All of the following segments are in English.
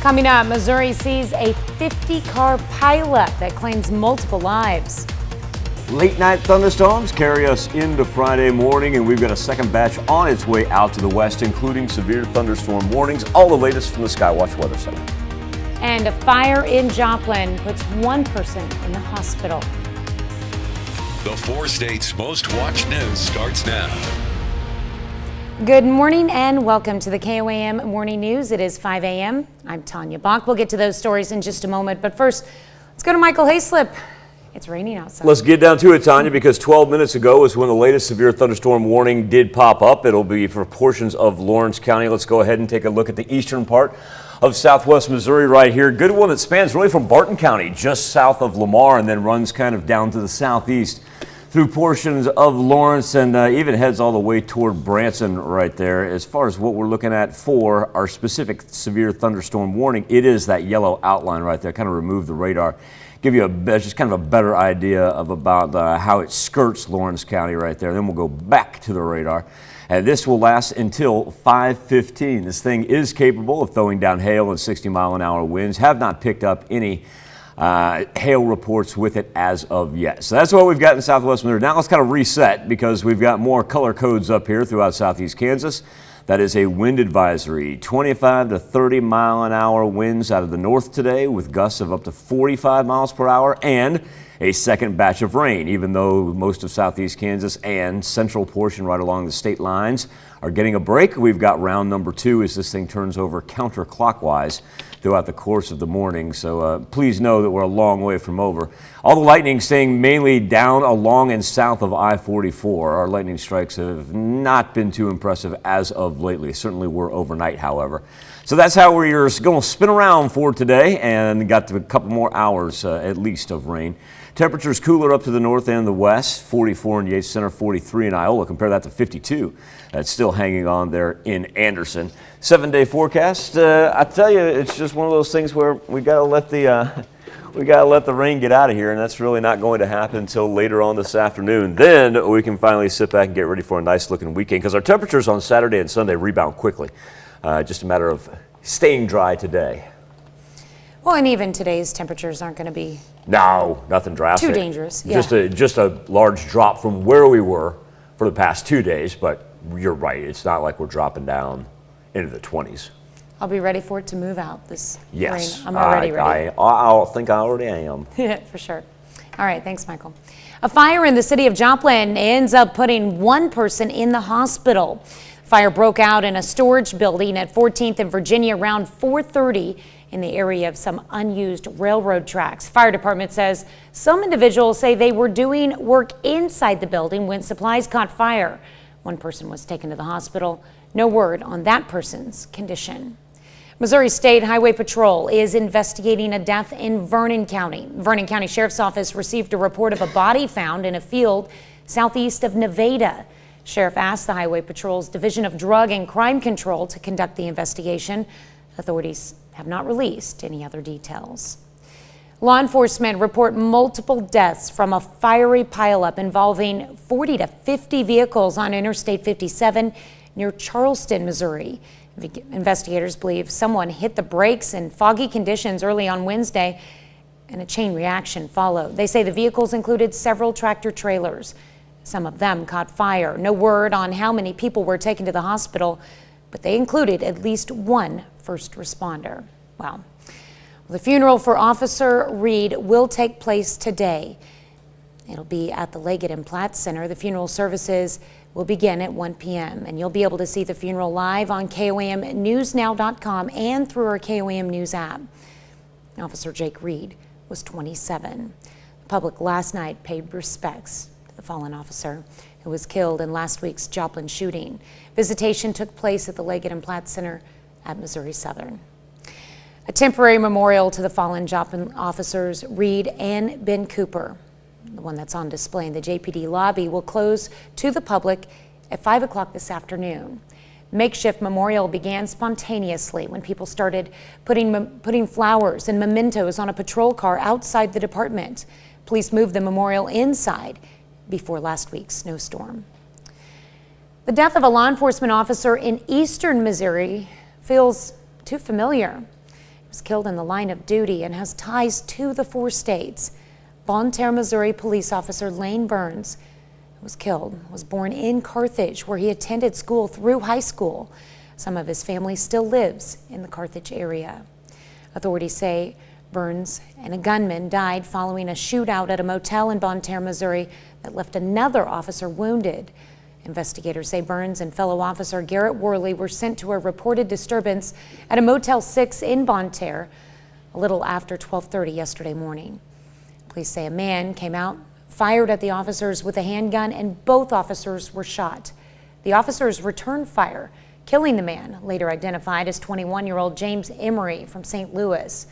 Coming up, Missouri sees a 50-car pileup that claims multiple lives. Late night thunderstorms carry us into Friday morning, and we've got a second batch on its way out to the west, including severe thunderstorm warnings. All the latest from the Skywatch Weather Center. And a fire in Joplin puts one person in the hospital. The 4 states' most watched news starts now. Good morning and welcome to the KOAM Morning News. It is 5 a.m. I'm Tanya Bach. We'll get to those stories in just a moment, but first, let's go to Michael Heislet. It's raining outside. Let's get down to it, Tanya, because 12 minutes ago is when the latest severe thunderstorm warning did pop up. It'll be for portions of Lawrence County. Let's go ahead and take a look at the eastern part of southwest Missouri right here. Good one that spans really from Barton County, just south of Lamar, and then runs kind of down to the southeast through portions of Lawrence and even heads all the way toward Branson right there. As far as what we're looking at for our specific severe thunderstorm warning, it is that yellow outline right there. Kind of remove the radar. Give you just kind of a better idea of about how it skirts Lawrence County right there. Then we'll go back to the radar. And this will last until 5:15. This thing is capable of throwing down hail and 60-mile-an-hour winds. Have not picked up any hail reports with it as of yet. So that's what we've got in southwest Missouri. Now let's kind of reset because we've got more color codes up here throughout southeast Kansas. That is a wind advisory, 25 to 30 mile an hour winds out of the north today with gusts of up to 45 miles per hour and a second batch of rain, even though most of southeast Kansas and central portion right along the state lines are getting a break. We've got round number 2 as this thing turns over counterclockwise throughout the course of the morning. So please know that we're a long way from over. All the lightning staying mainly down along and south of I-44. Our lightning strikes have not been too impressive as of lately. Certainly were overnight, however. So that's how we're going to spin around for today and got to a couple more hours at least of rain. Temperatures cooler up to the north and the west, 44 in Yates Center, 43 in Iola. Compare that to 52. That's still hanging on there in Anderson. 7-day forecast. I tell you, it's just one of those things where we got to let the rain get out of here, and that's really not going to happen until later on this afternoon. Then we can finally sit back and get ready for a nice looking weekend because our temperatures on Saturday and Sunday rebound quickly. Just a matter of staying dry today. Well, and even today's temperatures aren't going to be nothing drastic. Too dangerous. Yeah. Just a large drop from where we were for the past 2 days, but you're right. It's not like we're dropping down into the 20s. I'll be ready for it to move out this yes, rain. I'm already ready. I think I already am. For sure. All right, thanks, Michael. A fire in the city of Joplin ends up putting one person in the hospital. Fire broke out in a storage building at 14th and Virginia around 4:30 in the area of some unused railroad tracks. Fire department says some individuals say they were doing work inside the building when supplies caught fire. One person was taken to the hospital. No word on that person's condition. Missouri State Highway Patrol is investigating a death in Vernon County. Vernon County Sheriff's Office received a report of a body found in a field southeast of Nevada. Sheriff asked the Highway Patrol's Division of Drug and Crime Control to conduct the investigation. Authorities have not released any other details. Law enforcement report multiple deaths from a fiery pileup involving 40 to 50 vehicles on Interstate 57 near Charleston, Missouri. Investigators believe someone hit the brakes in foggy conditions early on Wednesday and a chain reaction followed. They say the vehicles included several tractor trailers. Some of them caught fire. No word on how many people were taken to the hospital, but they included at least one first responder. Wow. The funeral for Officer Reed will take place today. It'll be at the Leggett and Platt Center. The funeral services will begin at 1 p.m. and you'll be able to see the funeral live on KOAMnewsnow.com and through our KOAM News app. Officer Jake Reed was 27. The public last night paid respects to the fallen officer who was killed in last week's Joplin shooting. Visitation took place at the Leggett and Platt Center at Missouri Southern. A temporary memorial to the fallen Joplin officers Reed and Ben Cooper, the one that's on display in the JPD lobby, will close to the public at 5 o'clock this afternoon. Makeshift memorial began spontaneously when people started putting flowers and mementos on a patrol car outside the department. Police moved the memorial inside before last week's snowstorm. The death of a law enforcement officer in eastern Missouri feels too familiar. It was killed in the line of duty and has ties to the 4 states. Bonne Terre, Missouri police officer Lane Burns, who was killed, was born in Carthage, where he attended school through high school. Some of his family still lives in the Carthage area. Authorities say Burns and a gunman died following a shootout at a motel in Bonne Terre, Missouri that left another officer wounded. Investigators say Burns and fellow officer Garrett Worley were sent to a reported disturbance at a Motel 6 in Bonne Terre a little after 12:30 yesterday morning. Police say a man came out, fired at the officers with a handgun, and both officers were shot. The officers returned fire, killing the man, later identified as 21-year-old James Emery from St. Louis.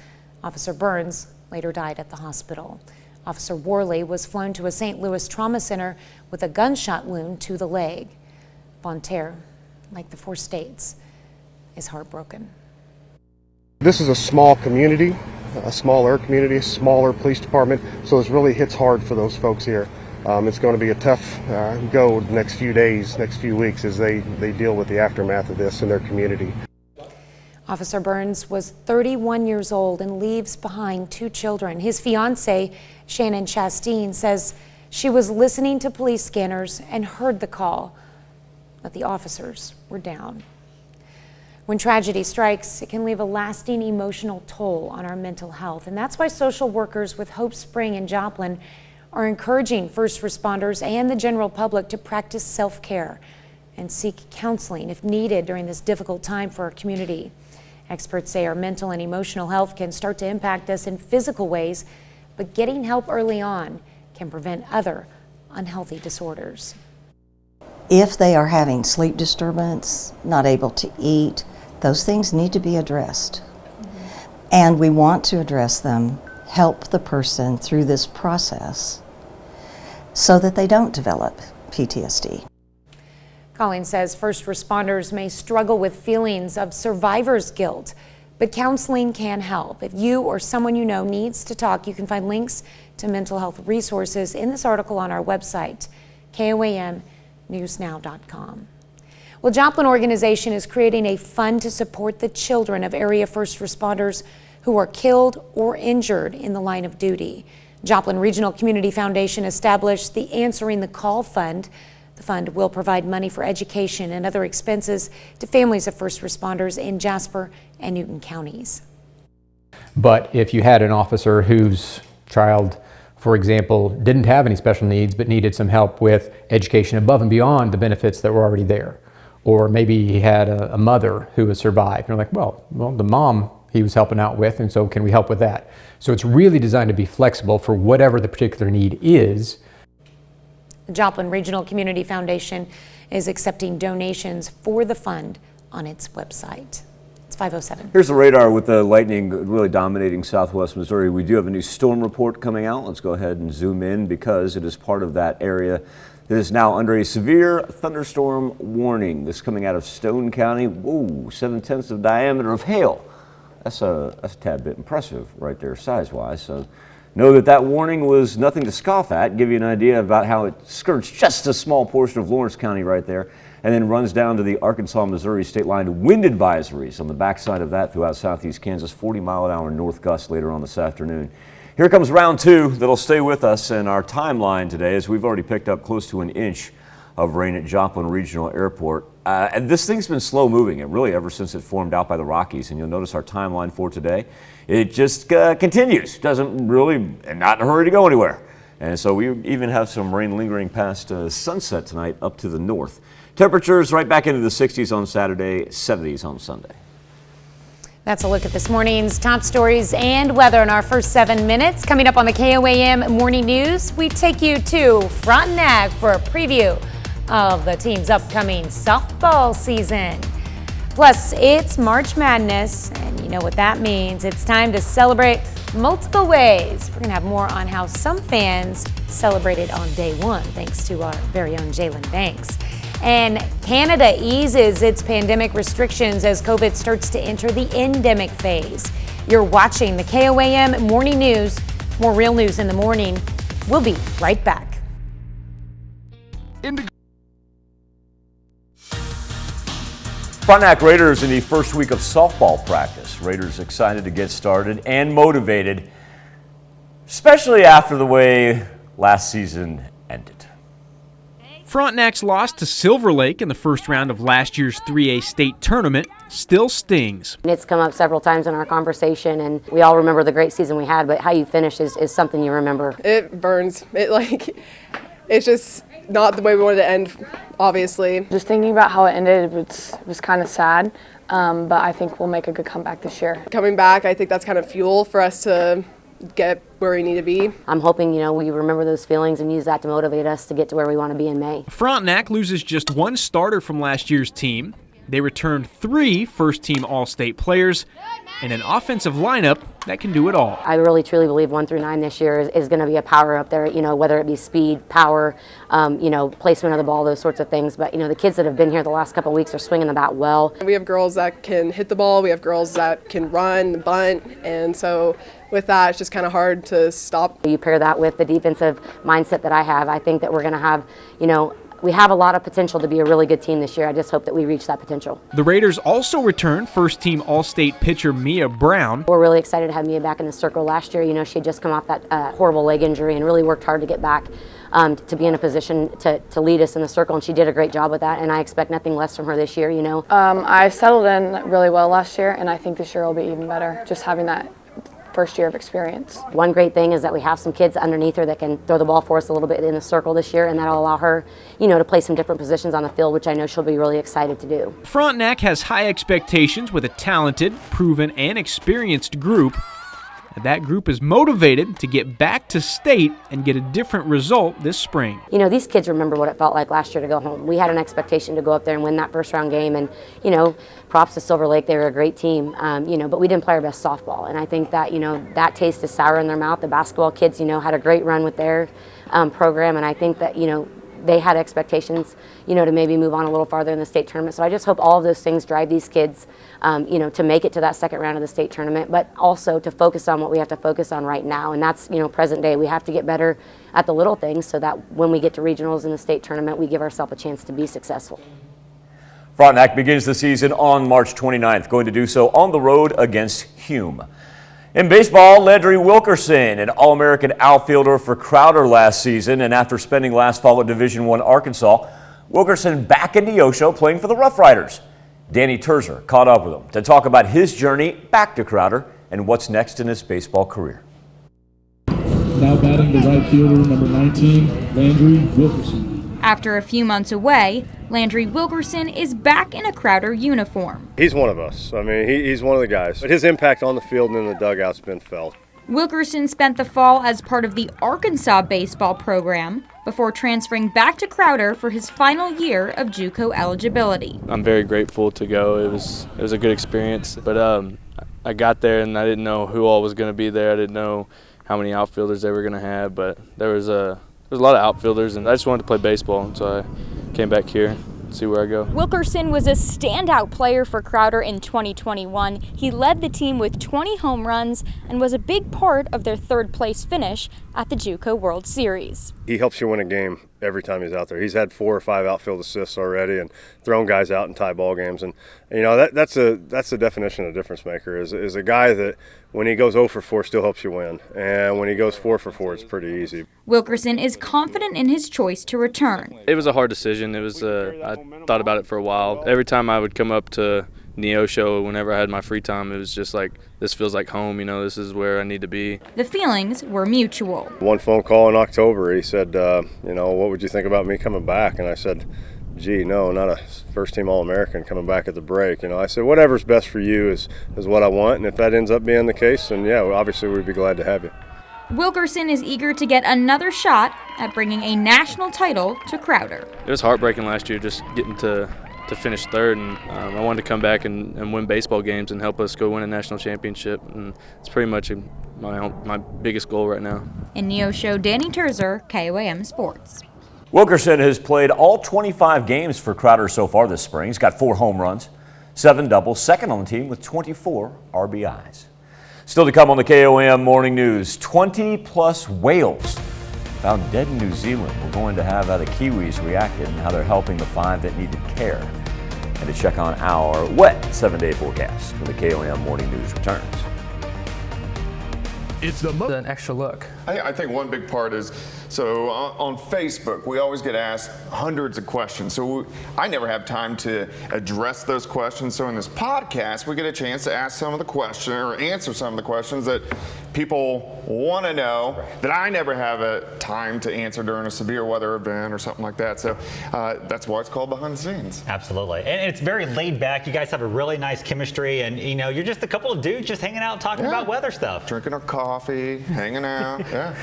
Officer Burns later died at the hospital. Officer Worley was flown to a St. Louis trauma center with a gunshot wound to the leg. Bonne Terre, like the 4 states, is heartbroken. This is a small community, a smaller community, a smaller police department, so this really hits hard for those folks here. It's going to be a tough go the next few days, next few weeks as they deal with the aftermath of this in their community. Officer Burns was 31 years old and leaves behind 2 children. His fiancée, Shannon Chasteen, says she was listening to police scanners and heard the call, but the officers were down. When tragedy strikes, it can leave a lasting emotional toll on our mental health, and that's why social workers with Hope Spring in Joplin are encouraging first responders and the general public to practice self-care and seek counseling if needed during this difficult time for our community. Experts say our mental and emotional health can start to impact us in physical ways, but getting help early on can prevent other unhealthy disorders. If they are having sleep disturbance, not able to eat, those things need to be addressed. And we want to address them, help the person through this process so that they don't develop PTSD. Colleen says first responders may struggle with feelings of survivor's guilt, but counseling can help. If you or someone you know needs to talk, you can find links to mental health resources in this article on our website, koamnewsnow.com. Well, Joplin organization is creating a fund to support the children of area first responders who are killed or injured in the line of duty. Joplin Regional Community Foundation established the Answering the Call Fund. The fund will provide money for education and other expenses to families of first responders in Jasper and Newton counties. But if you had an officer whose child, for example, didn't have any special needs but needed some help with education above and beyond the benefits that were already there, or maybe he had a mother who has survived, and you're like, well, the mom he was helping out with, and so can we help with that? So it's really designed to be flexible for whatever the particular need is. The Joplin Regional Community Foundation is accepting donations for the fund on its website. It's 5:07. Here's the radar with the lightning really dominating southwest Missouri. We do have a new storm report coming out. Let's go ahead and zoom in because it is part of that area that is now under a severe thunderstorm warning. This coming out of Stone County. Whoa, 7/10 of diameter of hail. That's a tad bit impressive right there size-wise. So know that that warning was nothing to scoff at. Give you an idea about how it skirts just a small portion of Lawrence County right there and then runs down to the Arkansas-Missouri state line. Wind advisories on the backside of that throughout southeast Kansas, 40-mile-an-hour north gusts later on this afternoon. Here comes round 2 that'll stay with us in our timeline today as we've already picked up close to an inch of rain at Joplin Regional Airport. And this thing's been slow moving, and really ever since it formed out by the Rockies. And you'll notice our timeline for today, it just continues. Doesn't really, and not in a hurry to go anywhere. And so we even have some rain lingering past sunset tonight up to the north. Temperatures right back into the 60s on Saturday, 70s on Sunday. That's a look at this morning's top stories and weather in our first 7 minutes. Coming up on the KOAM Morning News, we take you to Frontenac for a preview of the team's upcoming softball season. Plus, it's March Madness, and you know what that means. It's time to celebrate multiple ways. We're going to have more on how some fans celebrated on day 1, thanks to our very own Jalen Banks. And Canada eases its pandemic restrictions as COVID starts to enter the endemic phase. You're watching the KOAM Morning News. More real news in the morning. We'll be right back. Frontenac Raiders in the first week of softball practice. Raiders excited to get started and motivated, especially after the way last season ended. Frontenac's loss to Silver Lake in the first round of last year's 3A state tournament still stings. It's come up several times in our conversation, and we all remember the great season we had, but how you finish is something you remember. It burns. It's just not the way we wanted to end, obviously. Just thinking about how it ended was kind of sad, but I think we'll make a good comeback this year. Coming back, I think that's kind of fuel for us to get where we need to be. I'm hoping, we remember those feelings and use that to motivate us to get to where we want to be in May. Frontenac loses just one starter from last year's team. They returned 3 first-team All-State players and an offensive lineup that can do it all. I really truly believe 1 through 9 this year is going to be a power up there, whether it be speed, power, placement of the ball, those sorts of things. But, the kids that have been here the last couple of weeks are swinging the bat well. We have girls that can hit the ball, we have girls that can run, bunt, and so with that, it's just kind of hard to stop. You pair that with the defensive mindset that I have, I think that we're going to have, we have a lot of potential to be a really good team this year. I just hope that we reach that potential. The Raiders also returned first-team All-State pitcher Mia Brown. We're really excited to have Mia back in the circle. Last year, she had just come off that horrible leg injury and really worked hard to get back to be in a position to lead us in the circle, and she did a great job with that, and I expect nothing less from her this year, I settled in really well last year, and I think this year will be even better, just having that first year of experience. One great thing is that we have some kids underneath her that can throw the ball for us a little bit in the circle this year, and that'll allow her, to play some different positions on the field, which I know she'll be really excited to do. Frontenac has high expectations with a talented, proven, and experienced group. And that group is motivated to get back to state and get a different result this spring. These kids remember what it felt like last year to go home. We had an expectation to go up there and win that first round game, and props to Silver Lake, they were a great team, but we didn't play our best softball, and I think that that taste is sour in their mouth. The basketball kids had a great run with their program, and I think that they had expectations, to maybe move on a little farther in the state tournament. So I just hope all of those things drive these kids, to make it to that second round of the state tournament, but also to focus on what we have to focus on right now, and that's, present day. We have to get better at the little things so that when we get to regionals in the state tournament, we give ourselves a chance to be successful. Frontenac begins the season on March 29th, going to do so on the road against Hume. In baseball, Landry Wilkerson, an All-American outfielder for Crowder last season, and after spending last fall at Division I Arkansas, Wilkerson back in Neosho playing for the Rough Riders. Danny Terzer caught up with him to talk about his journey back to Crowder and what's next in his baseball career. Now batting the right fielder, number 19, Landry Wilkerson. After a few months away, Landry Wilkerson is back in a Crowder uniform. He's one of us. He's one of the guys. But his impact on the field and in the dugout's been felt. Wilkerson spent the fall as part of the Arkansas baseball program before transferring back to Crowder for his final year of JUCO eligibility. I'm very grateful to go. It was a good experience, but I got there and I didn't know who all was going to be there. I didn't know how many outfielders they were going to have, but there was a lot of outfielders, and I just wanted to play baseball, so I came back here. See where I go. Wilkerson was a standout player for Crowder in 2021. He led the team with 20 home runs and was a big part of their third-place finish at the JUCO World Series. He helps you win a game every time he's out there. He's had 4 or 5 outfield assists already and thrown guys out in tie ball games. And that's the definition of difference maker is a guy that when he goes 0 for 4 still helps you win. And when he goes 4 for 4, it's pretty easy. Wilkerson is confident in his choice to return. It was a hard decision. I thought about it for a while. Every time I would come up to Neosho, whenever I had my free time, it was just like, this feels like home, this is where I need to be. The feelings were mutual. One phone call in October, he said, what would you think about me coming back? And I said, gee, no, not a first-team All-American coming back at the break. I said, whatever's best for you is what I want, and if that ends up being the case, then yeah, obviously we'd be glad to have you. Wilkerson is eager to get another shot at bringing a national title to Crowder. It was heartbreaking last year just getting to finish third, and I wanted to come back and win baseball games and help us go win a national championship, and it's pretty much my biggest goal right now. In Neosho, Danny Terzer, KOAM Sports. Wilkerson has played all 25 games for Crowder so far this spring. He's got 4 home runs, 7 doubles, second on the team with 24 RBIs. Still to come on the KOAM Morning News, 20-plus whales found dead in New Zealand. We're going to have how the Kiwis reacted and how they're helping the 5 that needed care. and to check on our wet 7-day forecast when the KOM Morning News returns. It's an extra look. I think one big part is, so on Facebook, we always get asked hundreds of questions. So I never have time to address those questions. So in this podcast, we get a chance to ask some of the questions or answer some of the questions that people want to know that I never have a time to answer during a severe weather event or something like that. So that's why it's called Behind the Scenes. Absolutely. And it's very laid back. You guys have a really nice chemistry, and you know, you're just a couple of dudes just hanging out talking about weather stuff. Drinking our coffee, hanging out. Yeah.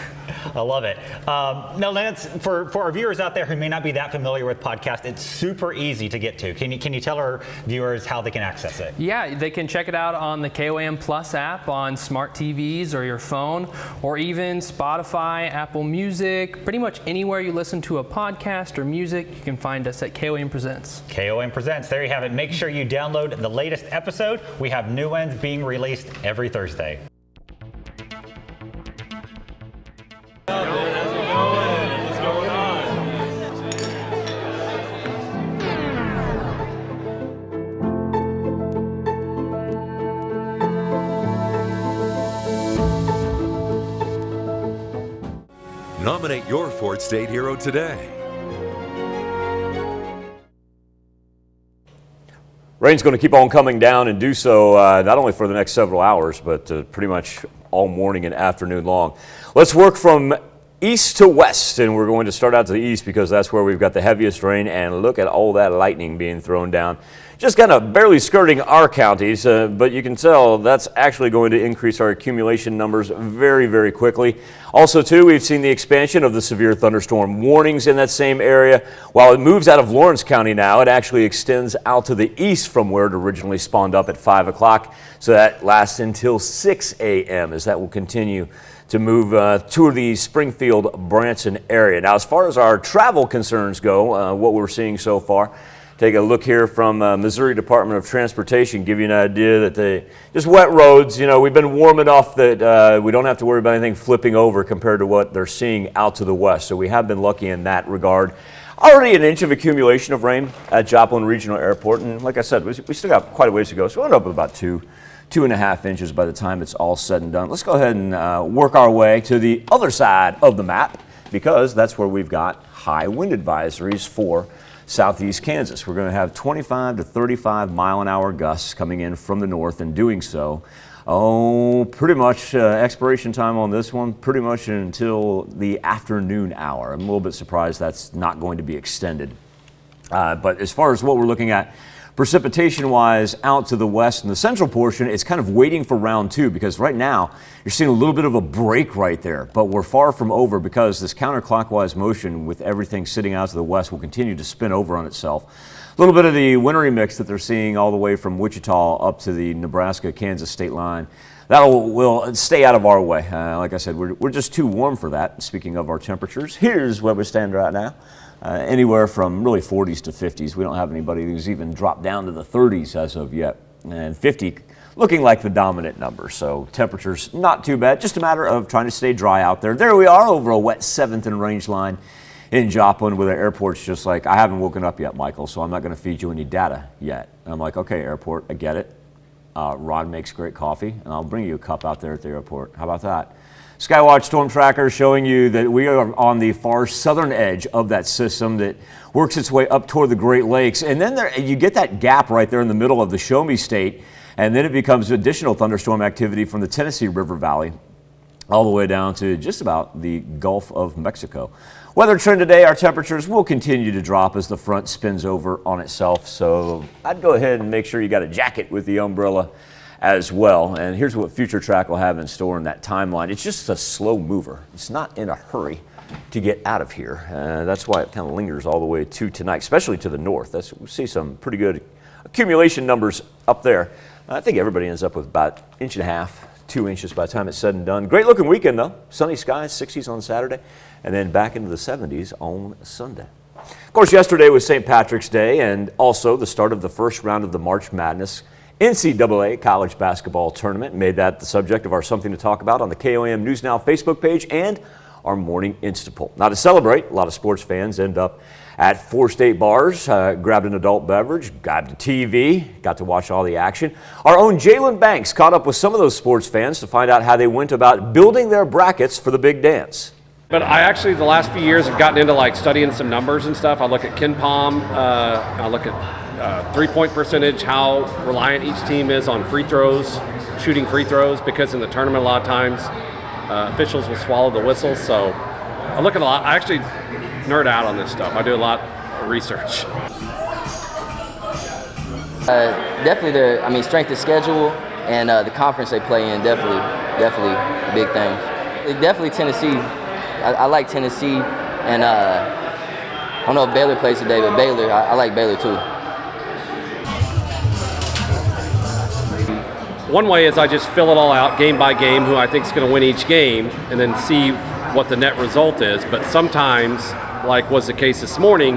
I love it. Now, Lance, for our viewers out there who may not be that familiar with podcasts, it's super easy to get to. Can you tell our viewers how they can access it? Yeah, they can check it out on the KOM Plus app on smart TVs or your phone, or even Spotify, Apple Music, pretty much anywhere you listen to a podcast or music, you can find us at KOM Presents. KOM Presents, there you have it. Make sure you download the latest episode. We have new ones being released every Thursday. Nominate your Fort State hero today. Rain's going to keep on coming down and do so not only for the next several hours, but pretty much all morning and afternoon long. Let's work from east to west, and we're going to start out to the east because that's where we've got the heaviest rain, and look at all that lightning being thrown down. Just kind of barely skirting our counties, but you can tell that's actually going to increase our accumulation numbers very, very quickly. Also, too, we've seen the expansion of the severe thunderstorm warnings in that same area. While it moves out of Lawrence County now, it actually extends out to the east from where it originally spawned up at 5 o'clock. So that lasts until 6 a.m. as that will continue to move to the Springfield-Branson area. Now, as far as our travel concerns go, what we're seeing so far, take a look here from Missouri Department of Transportation, give you an idea that just wet roads, you know, we've been warm enough that we don't have to worry about anything flipping over compared to what they're seeing out to the west. So we have been lucky in that regard. Already an inch of accumulation of rain at Joplin Regional Airport. And like I said, we still got quite a ways to go. So we'll end up with about 2.5 inches by the time it's all said and done. Let's go ahead and work our way to the other side of the map, because that's where we've got high wind advisories for southeast Kansas. We're going to have 25 to 35 mile an hour gusts coming in from the north, and doing so, pretty much expiration time on this one, pretty much until the afternoon hour. I'm a little bit surprised that's not going to be extended. But as far as what we're looking at, precipitation-wise, out to the west and the central portion, it's kind of waiting for round two, because right now you're seeing a little bit of a break right there, but we're far from over, because this counterclockwise motion with everything sitting out to the west will continue to spin over on itself. A little bit of the wintry mix that they're seeing all the way from Wichita up to the Nebraska-Kansas state line, that will stay out of our way. Like I said, we're just too warm for that. Speaking of our temperatures, here's where we stand right now. Anywhere from really 40s to 50s. We don't have anybody who's even dropped down to the 30s as of yet. And 50 looking like the dominant number. So temperatures not too bad. Just a matter of trying to stay dry out there. There we are over a wet 7th and range line in Joplin, where the airport's just like, I haven't woken up yet, Michael, so I'm not going to feed you any data yet. And I'm like, okay, airport, I get it. Rod makes great coffee, and I'll bring you a cup out there at the airport. How about that? Skywatch Storm Tracker showing you that we are on the far southern edge of that system that works its way up toward the Great Lakes. And then you get that gap right there in the middle of the Show Me State, and then it becomes additional thunderstorm activity from the Tennessee River Valley all the way down to just about the Gulf of Mexico. Weather trend today, our temperatures will continue to drop as the front spins over on itself. So I'd go ahead and make sure you got a jacket with the umbrella as well. And here's what Future Track will have in store in that timeline. It's just a slow mover. It's not in a hurry to get out of here. That's why it kind of lingers all the way to tonight, especially to the north. We see some pretty good accumulation numbers up there. I think everybody ends up with about 1.5 inches, 2 inches by the time it's said and done. Great looking weekend though. Sunny skies, 60s on Saturday, and then back into the 70s on Sunday. Of course, yesterday was St. Patrick's Day, and also the start of the first round of the March Madness NCAA college basketball tournament. Made that the subject of our Something to Talk About on the KOM News Now Facebook page and our morning Instapoll. Now, to celebrate, a lot of sports fans end up at 4 state bars, grabbed an adult beverage, grabbed a TV, got to watch all the action. Our own Jalen Banks caught up with some of those sports fans to find out how they went about building their brackets for the big dance. But I actually, the last few years, have gotten into like studying some numbers and stuff. I look at KenPom, I look at three-point percentage, how reliant each team is on free throws, shooting free throws, because in the tournament a lot of times officials will swallow the whistle. So I look at a lot. I actually nerd out on this stuff. I do a lot of research. Definitely strength of schedule and the conference they play in, definitely a big thing. Definitely Tennessee. I like Tennessee, and I don't know if Baylor plays today, but Baylor, I like Baylor too. One way is I just fill it all out game by game, who I think is going to win each game, and then see what the net result is. But sometimes, like was the case this morning,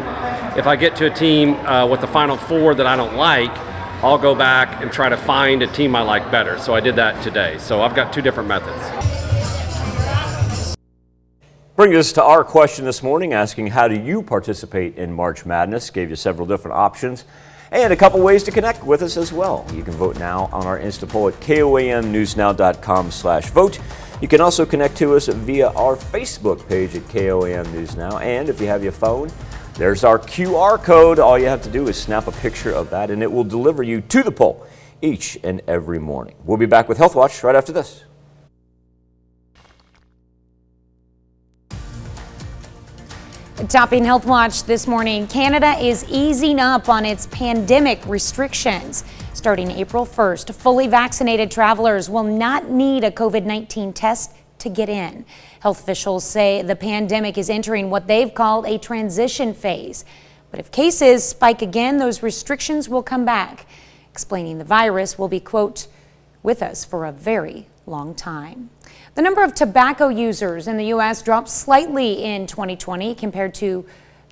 if I get to a team with the Final Four that I don't like, I'll go back and try to find a team I like better. So I did that today. So I've got two different methods. Bring us to our question this morning, asking how do you participate in March Madness? Gave you several different options and a couple ways to connect with us as well. You can vote now on our Instapoll at koamnewsnow.com/vote. You can also connect to us via our Facebook page at KOAM News Now. And if you have your phone, there's our QR code. All you have to do is snap a picture of that and it will deliver you to the poll each and every morning. We'll be back with Healthwatch right after this. Topping Healthwatch this morning, Canada is easing up on its pandemic restrictions. Starting April 1st, fully vaccinated travelers will not need a COVID-19 test to get in. Health officials say the pandemic is entering what they've called a transition phase. But if cases spike again, those restrictions will come back. Explaining the virus will be, quote, with us for a very long time. The number of tobacco users in the U.S. dropped slightly in 2020 compared to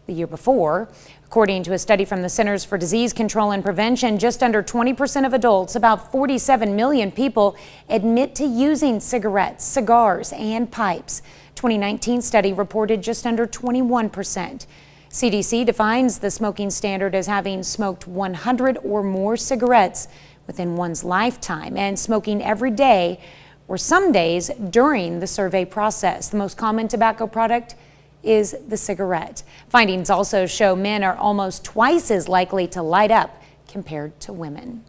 the year before. According to a study from the Centers for Disease Control and Prevention, just under 20% of adults, about 47 million people, admit to using cigarettes, cigars, and pipes. 2019 study reported just under 21%. CDC defines the smoking standard as having smoked 100 or more cigarettes within one's lifetime and smoking every day or some days during the survey process. The most common tobacco product is the cigarette. Findings also show men are almost twice as likely to light up compared to women.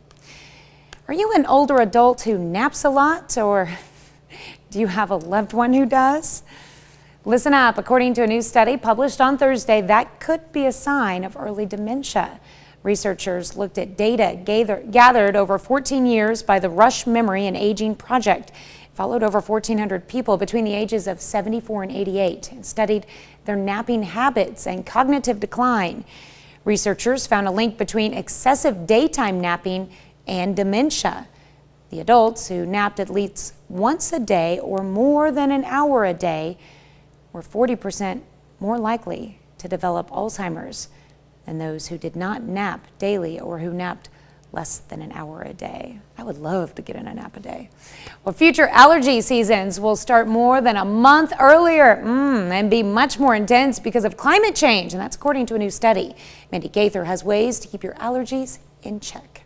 Are you an older adult who naps a lot, or do you have a loved one who does? Listen up. According to a new study published on Thursday, that could be a sign of early dementia. Researchers looked at data gathered over 14 years by the Rush Memory and Aging Project. It followed over 1,400 people between the ages of 74 and 88 and studied their napping habits and cognitive decline. Researchers found a link between excessive daytime napping and dementia. The adults who napped at least once a day or more than an hour a day were 40% more likely to develop Alzheimer's than those who did not nap daily or who napped less than an hour a day. I would love to get in a nap a day. Well, future allergy seasons will start more than a month earlier and be much more intense because of climate change, and that's according to a new study. Mandy Gaither has ways to keep your allergies in check.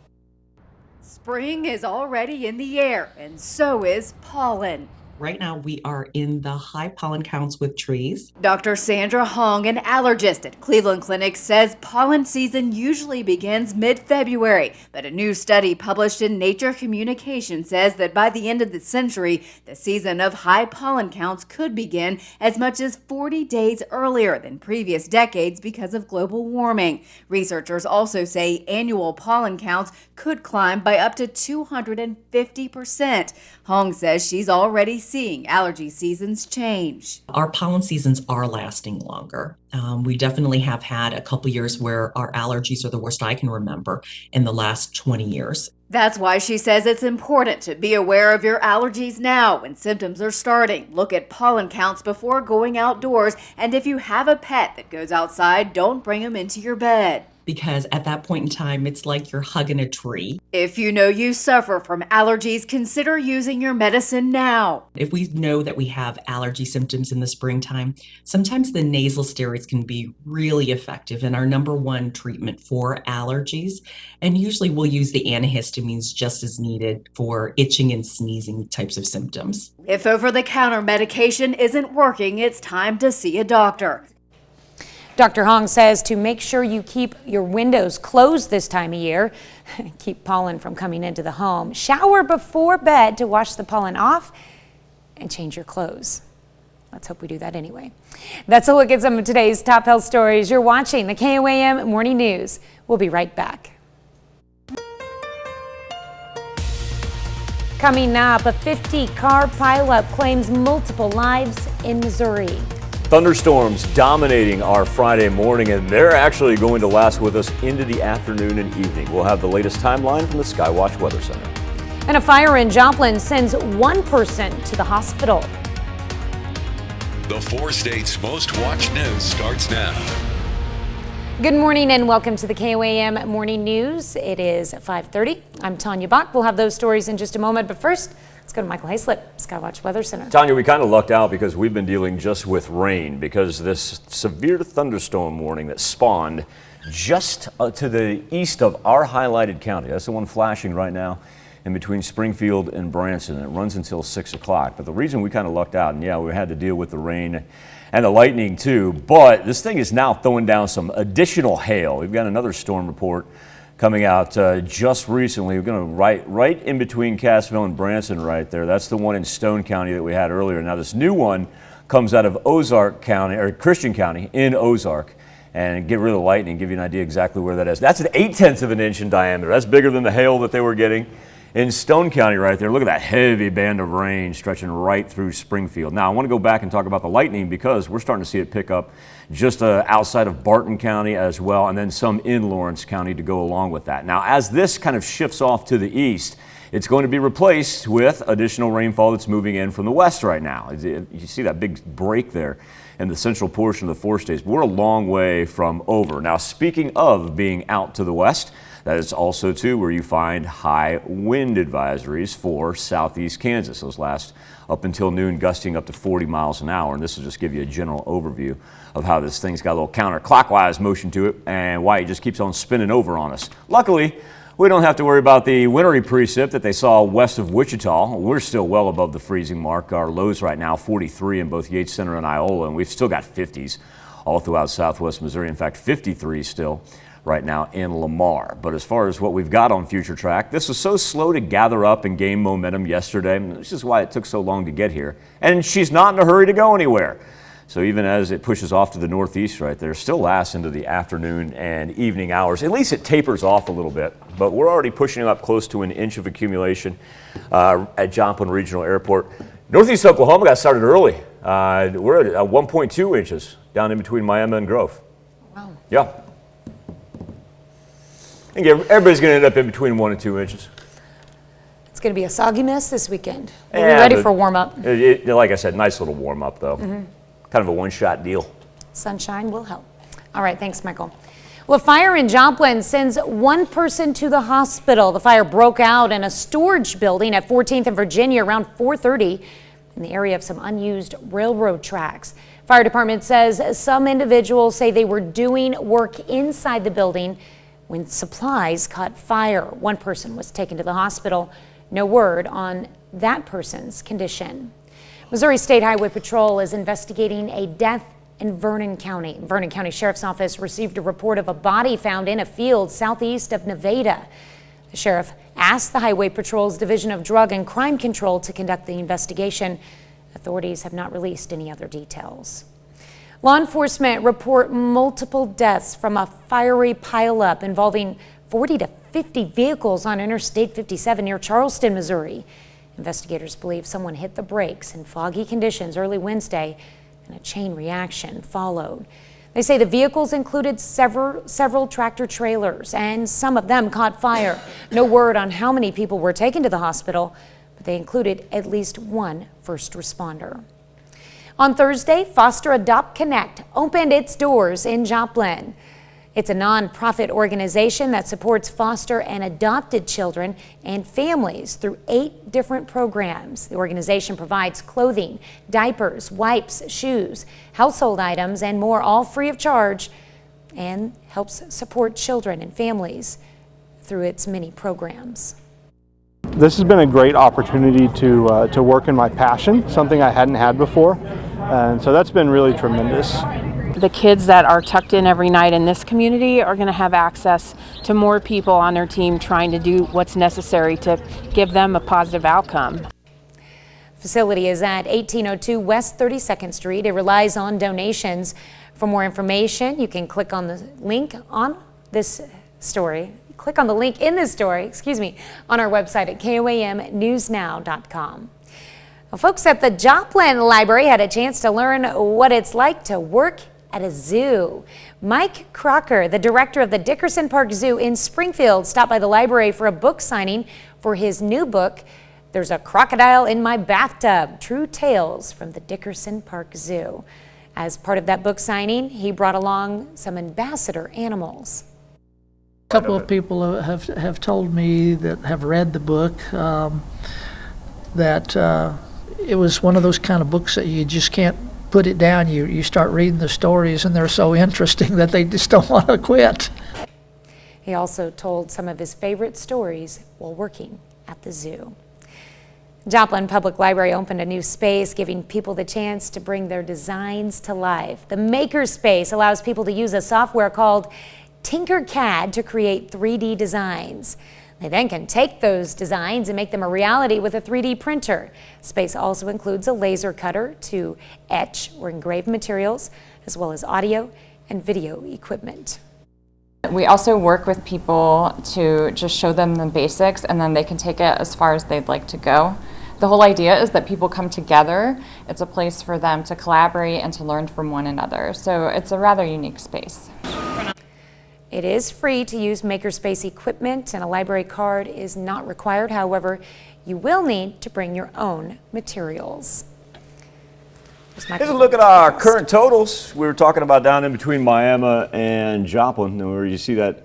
Spring is already in the air, and so is pollen. Right now, we are in the high pollen counts with trees. Dr. Sandra Hong, an allergist at Cleveland Clinic, says pollen season usually begins mid-February, but a new study published in Nature Communication says that by the end of the century, the season of high pollen counts could begin as much as 40 days earlier than previous decades because of global warming. Researchers also say annual pollen counts could climb by up to 250%. Hong says she's already seeing allergy seasons change. Our pollen seasons are lasting longer. We definitely have had a couple years where our allergies are the worst I can remember in the last 20 years. That's why she says it's important to be aware of your allergies now when symptoms are starting. Look at pollen counts before going outdoors, and if you have a pet that goes outside, don't bring them into your bed. because at that point in time, it's like you're hugging a tree. If you know you suffer from allergies, consider using your medicine now. If we know that we have allergy symptoms in the springtime, sometimes the nasal steroids can be really effective and our number one treatment for allergies. And usually we'll use the antihistamines just as needed for itching and sneezing types of symptoms. If over-the-counter medication isn't working, it's time to see a doctor. Dr. Hong says to make sure you keep your windows closed this time of year, keep pollen from coming into the home, shower before bed to wash the pollen off, and change your clothes. Let's hope we do that anyway. That's a look at some of today's top health stories. You're watching the KOAM Morning News. We'll be right back. Coming up, a 50-car pileup claims multiple lives in Missouri. Thunderstorms dominating our Friday morning, and they're actually going to last with us into the afternoon and evening. We'll have the latest timeline from the Skywatch Weather Center. And a fire in Joplin sends one person to the hospital. The 4 states' most watched news starts now. Good morning and welcome to the KOAM Morning News. It is 5:30. I'm Tanya Bach. We'll have those stories in just a moment, but first, let's go to Michael Heislet, Skywatch Weather Center. Tanya, we kind of lucked out because we've been dealing just with rain because this severe thunderstorm warning that spawned just to the east of our highlighted county. That's the one flashing right now in between Springfield and Branson. It runs until 6 o'clock. But the reason we kind of lucked out, and yeah, we had to deal with the rain and the lightning too, but this thing is now throwing down some additional hail. We've got another storm report coming out just recently. We're going to right in between Cassville and Branson right there. That's the one in Stone County that we had earlier. Now this new one comes out of Ozark County, or Christian County in Ozark. And get rid of the lightning, give you an idea exactly where that is. That's an 0.8 of an inch in diameter. That's bigger than the hail that they were getting in Stone County right there. Look at that heavy band of rain stretching right through Springfield. Now I want to go back and talk about the lightning because we're starting to see it pick up just outside of Barton County as well, and then some in Lawrence County to go along with that. Now as this kind of shifts off to the east, it's going to be replaced with additional rainfall that's moving in from the west right now. You see that big break there in the central portion of the 4 states. We're a long way from over. Now speaking of being out to the west, that is also too where you find high wind advisories for southeast Kansas. Those last up until noon, gusting up to 40 miles an hour. And this will just give you a general overview of how this thing's got a little counterclockwise motion to it and why it just keeps on spinning over on us. Luckily, we don't have to worry about the wintry precip that they saw west of Wichita. We're still well above the freezing mark. Our lows right now, 43 in both Yates Center and Iola, and we've still got 50s all throughout southwest Missouri. In fact, 53 still right now in Lamar. But as far as what we've got on future track, this was so slow to gather up and gain momentum yesterday. This is why it took so long to get here. And she's not in a hurry to go anywhere. So even as it pushes off to the northeast right there, still lasts into the afternoon and evening hours. At least it tapers off a little bit. But we're already pushing up close to an inch of accumulation at Joplin Regional Airport. Northeast Oklahoma got started early. We're at 1.2 inches down in between Miami and Grove. Wow. Yeah. I think everybody's going to end up in between 1 and 2 inches. It's going to be a soggy mess this weekend. We'll be ready for warm-up. Like I said, nice little warm-up, though. Mm-hmm. Kind of a one-shot deal. Sunshine will help. All right, thanks, Michael. Well, a fire in Joplin sends one person to the hospital. The fire broke out in a storage building at 14th and Virginia around 4:30 in the area of some unused railroad tracks. Fire department says some individuals say they were doing work inside the building when supplies caught fire. One person was taken to the hospital. No word on that person's condition. Missouri State Highway Patrol is investigating a death in Vernon County. Vernon County Sheriff's Office received a report of a body found in a field southeast of Nevada. The sheriff asked the Highway Patrol's Division of Drug and Crime Control to conduct the investigation. Authorities have not released any other details. Law enforcement report multiple deaths from a fiery pileup involving 40 to 50 vehicles on Interstate 57 near Charleston, Missouri. Investigators believe someone hit the brakes in foggy conditions early Wednesday and a chain reaction followed. They say the vehicles included several tractor trailers and some of them caught fire. No word on how many people were taken to the hospital, but they included at least one first responder. On Thursday, Foster Adopt Connect opened its doors in Joplin. It's a nonprofit organization that supports foster and adopted children and families through 8 different programs. The organization provides clothing, diapers, wipes, shoes, household items, and more, all free of charge, and helps support children and families through its many programs. This has been a great opportunity to work in my passion, something I hadn't had before, and so that's been really tremendous. The kids that are tucked in every night in this community are going to have access to more people on their team trying to do what's necessary to give them a positive outcome. Facility is at 1802 West 32nd Street. It relies on donations. For more information, you can click on the link on this story. Click on the link in this story, on our website at koamnewsnow.com. Well, folks at the Joplin Library had a chance to learn what it's like to work at a zoo. Mike Crocker, the director of the Dickerson Park Zoo in Springfield, stopped by the library for a book signing for his new book, There's a Crocodile in My Bathtub, True Tales from the Dickerson Park Zoo. As part of that book signing, he brought along some ambassador animals. A couple of people have told me that have read the book that it was one of those kind of books that you just can't put it down. You start reading the stories and they're so interesting that they just don't want to quit. He also told some of his favorite stories while working at the zoo. Joplin Public Library opened a new space, giving people the chance to bring their designs to life. The Makerspace allows people to use a software called Ncaa to create 3D designs. They then can take those designs and make them a reality with a 3D printer. Space also includes a laser cutter to etch or engrave materials, as well as audio and video equipment. We also work with people to just show them the basics, and then they can take it as far as they'd like to go. The whole idea is that people come together. It's a place for them to collaborate and to learn from one another. So it's a rather unique space. It is free to use Makerspace equipment, and a library card is not required. However, you will need to bring your own materials. Here's a look at our current totals. We were talking about down in between Miami and Joplin, where you see that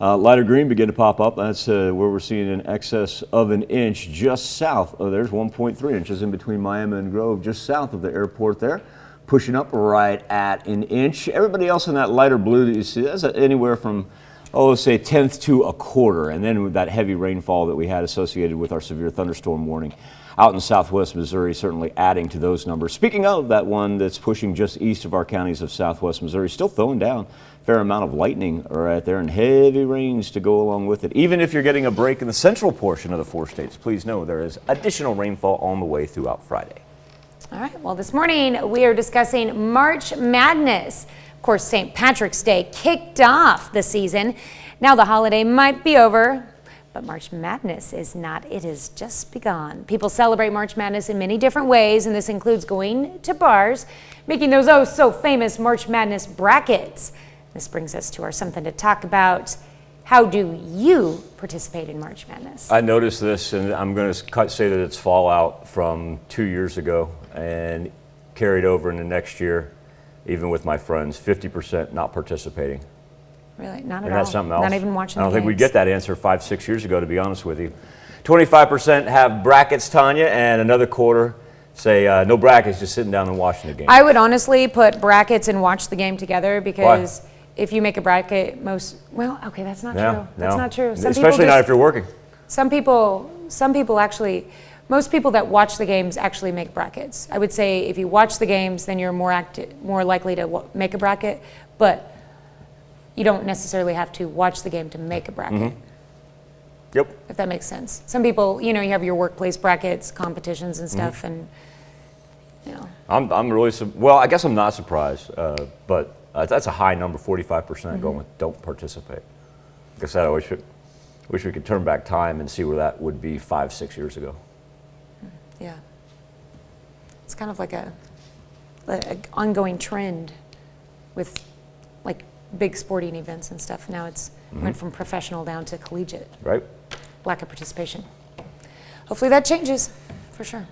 lighter green begin to pop up. That's where we're seeing in excess of an inch just south. There's 1.3 inches in between Miami and Grove, just south of the airport there. Pushing up right at an inch. Everybody else in that lighter blue that you see, that's anywhere from, let's say 1/10 to 1/4. And then with that heavy rainfall that we had associated with our severe thunderstorm warning out in southwest Missouri, certainly adding to those numbers. Speaking of that one that's pushing just east of our counties of southwest Missouri, still throwing down a fair amount of lightning right there and heavy rains to go along with it. Even if you're getting a break in the central portion of the 4 states, please know there is additional rainfall on the way throughout Friday. All right, well, this morning we are discussing March Madness. Of course, St. Patrick's Day kicked off the season. Now the holiday might be over, but March Madness is not. It has just begun. People celebrate March Madness in many different ways, and this includes going to bars, making those so famous March Madness brackets. This brings us to our something to talk about. How do you participate in March Madness? I noticed this, and I'm going to say that it's fallout from 2 years ago and carried over into next year, even with my friends. 50% not participating. Really? Not at And all? that's something else. Not even watching I don't the think we'd games? get that answer 5-6 years ago, to be honest with you. 25% have brackets, Tanya, and another quarter say no brackets, just sitting down and watching the game. I would honestly put brackets and watch the game together, because if you make a bracket, that's not true. That's not true. Especially not if you're working. Some people actually, most people that watch the games actually make brackets. I would say if you watch the games, then you're more likely to make a bracket, but you don't necessarily have to watch the game to make a bracket. Mm-hmm. Yep. If that makes sense. Some people, you have your workplace brackets, competitions and stuff, and I'm really, well, I guess I'm not surprised, but that's a high number, 45% going with don't participate. Like I said, I wish we could turn back time and see where that would be 5-6 years ago. Yeah. It's kind of like a ongoing trend with like big sporting events and stuff. Now it's went from professional down to collegiate. Right. Lack of participation. Hopefully that changes, for sure.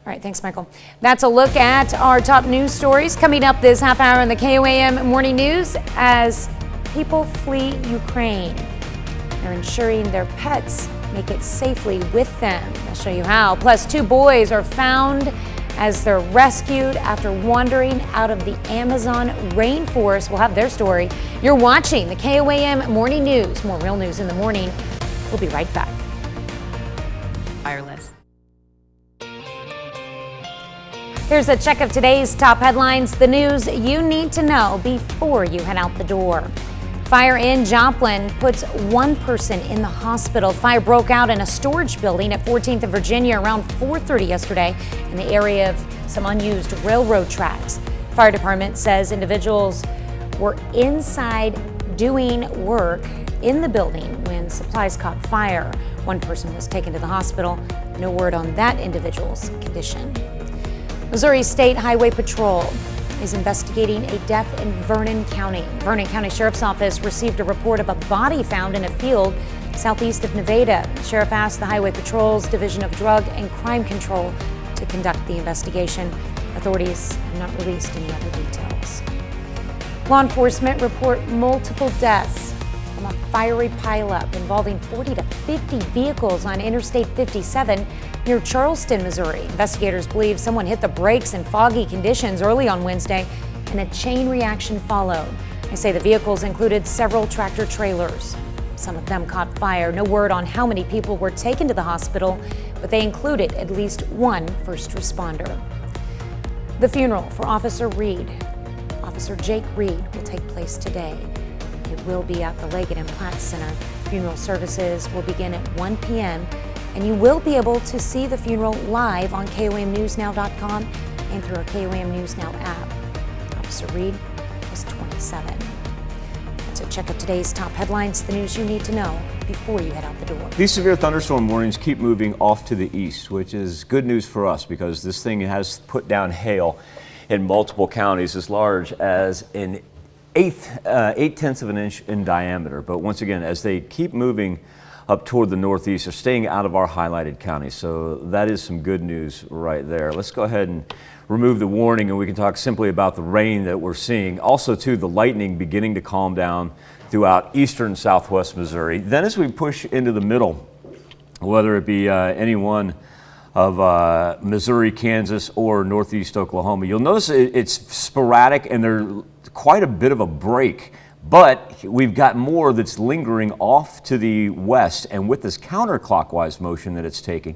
All right, thanks, Michael. That's a look at our top news stories coming up this half hour in the KOAM Morning News. As people flee Ukraine. They're ensuring their pets make it safely with them. I'll show you how. Plus, 2 boys are found as they're rescued after wandering out of the Amazon rainforest. We'll have their story. You're watching the KOAM Morning News. More real news in the morning. We'll be right back. Wireless. Here's a check of today's top headlines, the news you need to know before you head out the door. Fire in Joplin puts 1 person in the hospital. Fire broke out in a storage building at 14th and Virginia around 4:30 yesterday in the area of some unused railroad tracks. Fire department says individuals were inside doing work in the building when supplies caught fire. 1 person was taken to the hospital. No word on that individual's condition. Missouri State Highway Patrol is investigating a death in Vernon County. Vernon County Sheriff's Office received a report of a body found in a field southeast of Nevada. The sheriff asked the Highway Patrol's Division of Drug and Crime Control to conduct the investigation. Authorities have not released any other details. Law enforcement report multiple deaths from a fiery pileup involving 40 to 50 vehicles on Interstate 57 near Charleston, Missouri. Investigators believe someone hit the brakes in foggy conditions early on Wednesday and a chain reaction followed. They say the vehicles included several tractor trailers. Some of them caught fire. No word on how many people were taken to the hospital, but they included at least 1 first responder. The funeral for Officer Jake Reed, will take place today. It will be at the Leggett and Platt Center. Funeral services will begin at 1 p.m. and you will be able to see the funeral live on KOAMNewsNow.com and through our KOAM News Now app. Officer Reed was 27. That's a check of today's top headlines, the news you need to know before you head out the door. These severe thunderstorm warnings keep moving off to the east, which is good news for us because this thing has put down hail in multiple counties as large as an 8/10 of an inch in diameter. But once again, as they keep moving up toward the northeast, they're staying out of our highlighted counties. So that is some good news right there. Let's go ahead and remove the warning and we can talk simply about the rain that we're seeing. Also too, the lightning beginning to calm down throughout eastern southwest Missouri. Then as we push into the middle, whether it be any one of Missouri, Kansas, or northeast Oklahoma, you'll notice it's sporadic and there's quite a bit of a break. But we've got more that's lingering off to the west, and with this counterclockwise motion that it's taking,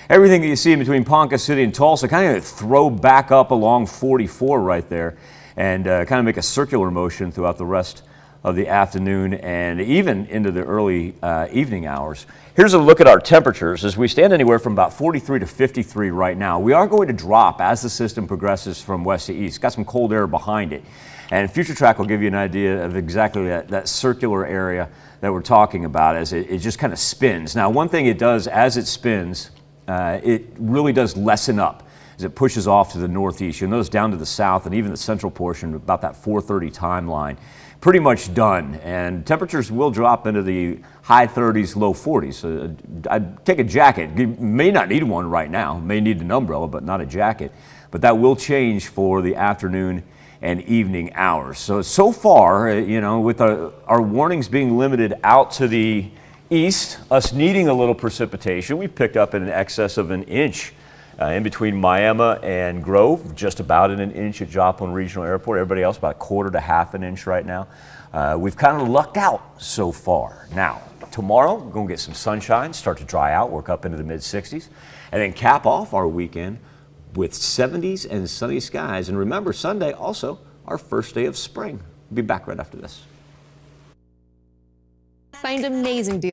everything that you see in between Ponca City and Tulsa kind of throw back up along 44 right there and kind of make a circular motion throughout the rest of the afternoon and even into the early evening hours. Here's a look at our temperatures as we stand anywhere from about 43 to 53 right now. We are going to drop as the system progresses from west to east. Got some cold air behind it. And Future Track will give you an idea of exactly that circular area that we're talking about as it just kind of spins. Now, one thing it does as it spins, it really does lessen up as it pushes off to the northeast. You'll notice down to the south and even the central portion, about that 4:30 timeline, pretty much done. And temperatures will drop into the high 30s, low 40s. So I'd take a jacket. You may not need one right now. May need an umbrella, but not a jacket. But that will change for the afternoon and evening hours. So far, with our warnings being limited out to the east, us needing a little precipitation, we've picked up in excess of an inch in between Miami and Grove, just about an inch at Joplin Regional Airport. Everybody else about 1/4 to 1/2 an inch right now. We've kind of lucked out so far. Now, tomorrow, we're going to get some sunshine, start to dry out, work up into the mid-60s, and then cap off our weekend with 70s and sunny skies. And remember, Sunday also our first day of spring. We'll be back right after this. Find amazing deals.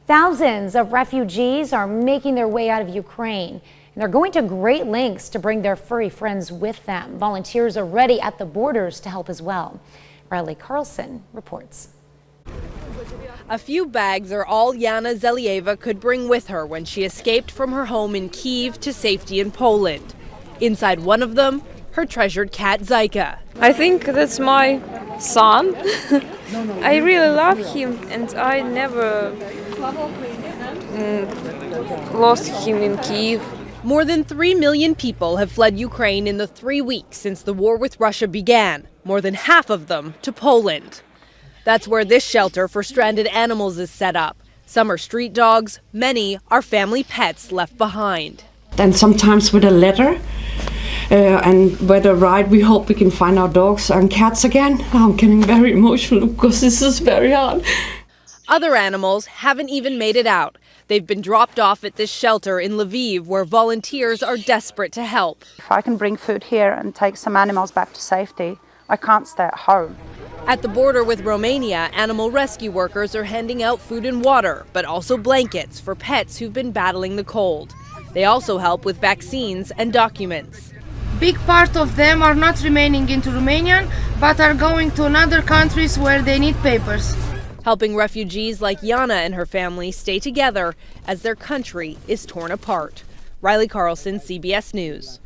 Thousands of refugees are making their way out of Ukraine, and they're going to great lengths to bring their furry friends with them. Volunteers are ready at the borders to help as well. Riley Carlson reports. A few bags are all Yana Zelieva could bring with her when she escaped from her home in Kyiv to safety in Poland. Inside one of them, her treasured cat Zyka. I think that's my son. I really love him and I never lost him in Kyiv. More than 3 million people have fled Ukraine in the 3 weeks since the war with Russia began, more than half of them to Poland. That's where this shelter for stranded animals is set up. Some are street dogs, many are family pets left behind. And sometimes with a letter, and with a ride, we hope we can find our dogs and cats again. I'm getting very emotional because this is very hard. Other animals haven't even made it out. They've been dropped off at this shelter in Lviv, where volunteers are desperate to help. If I can bring food here and take some animals back to safety, I can't stay at home. At the border with Romania, animal rescue workers are handing out food and water, but also blankets for pets who've been battling the cold. They also help with vaccines and documents. Big part of them are not remaining into Romania, but are going to other countries where they need papers. Helping refugees like Ncaa and her family stay together as their country is torn apart. Riley Carlson, CBS News.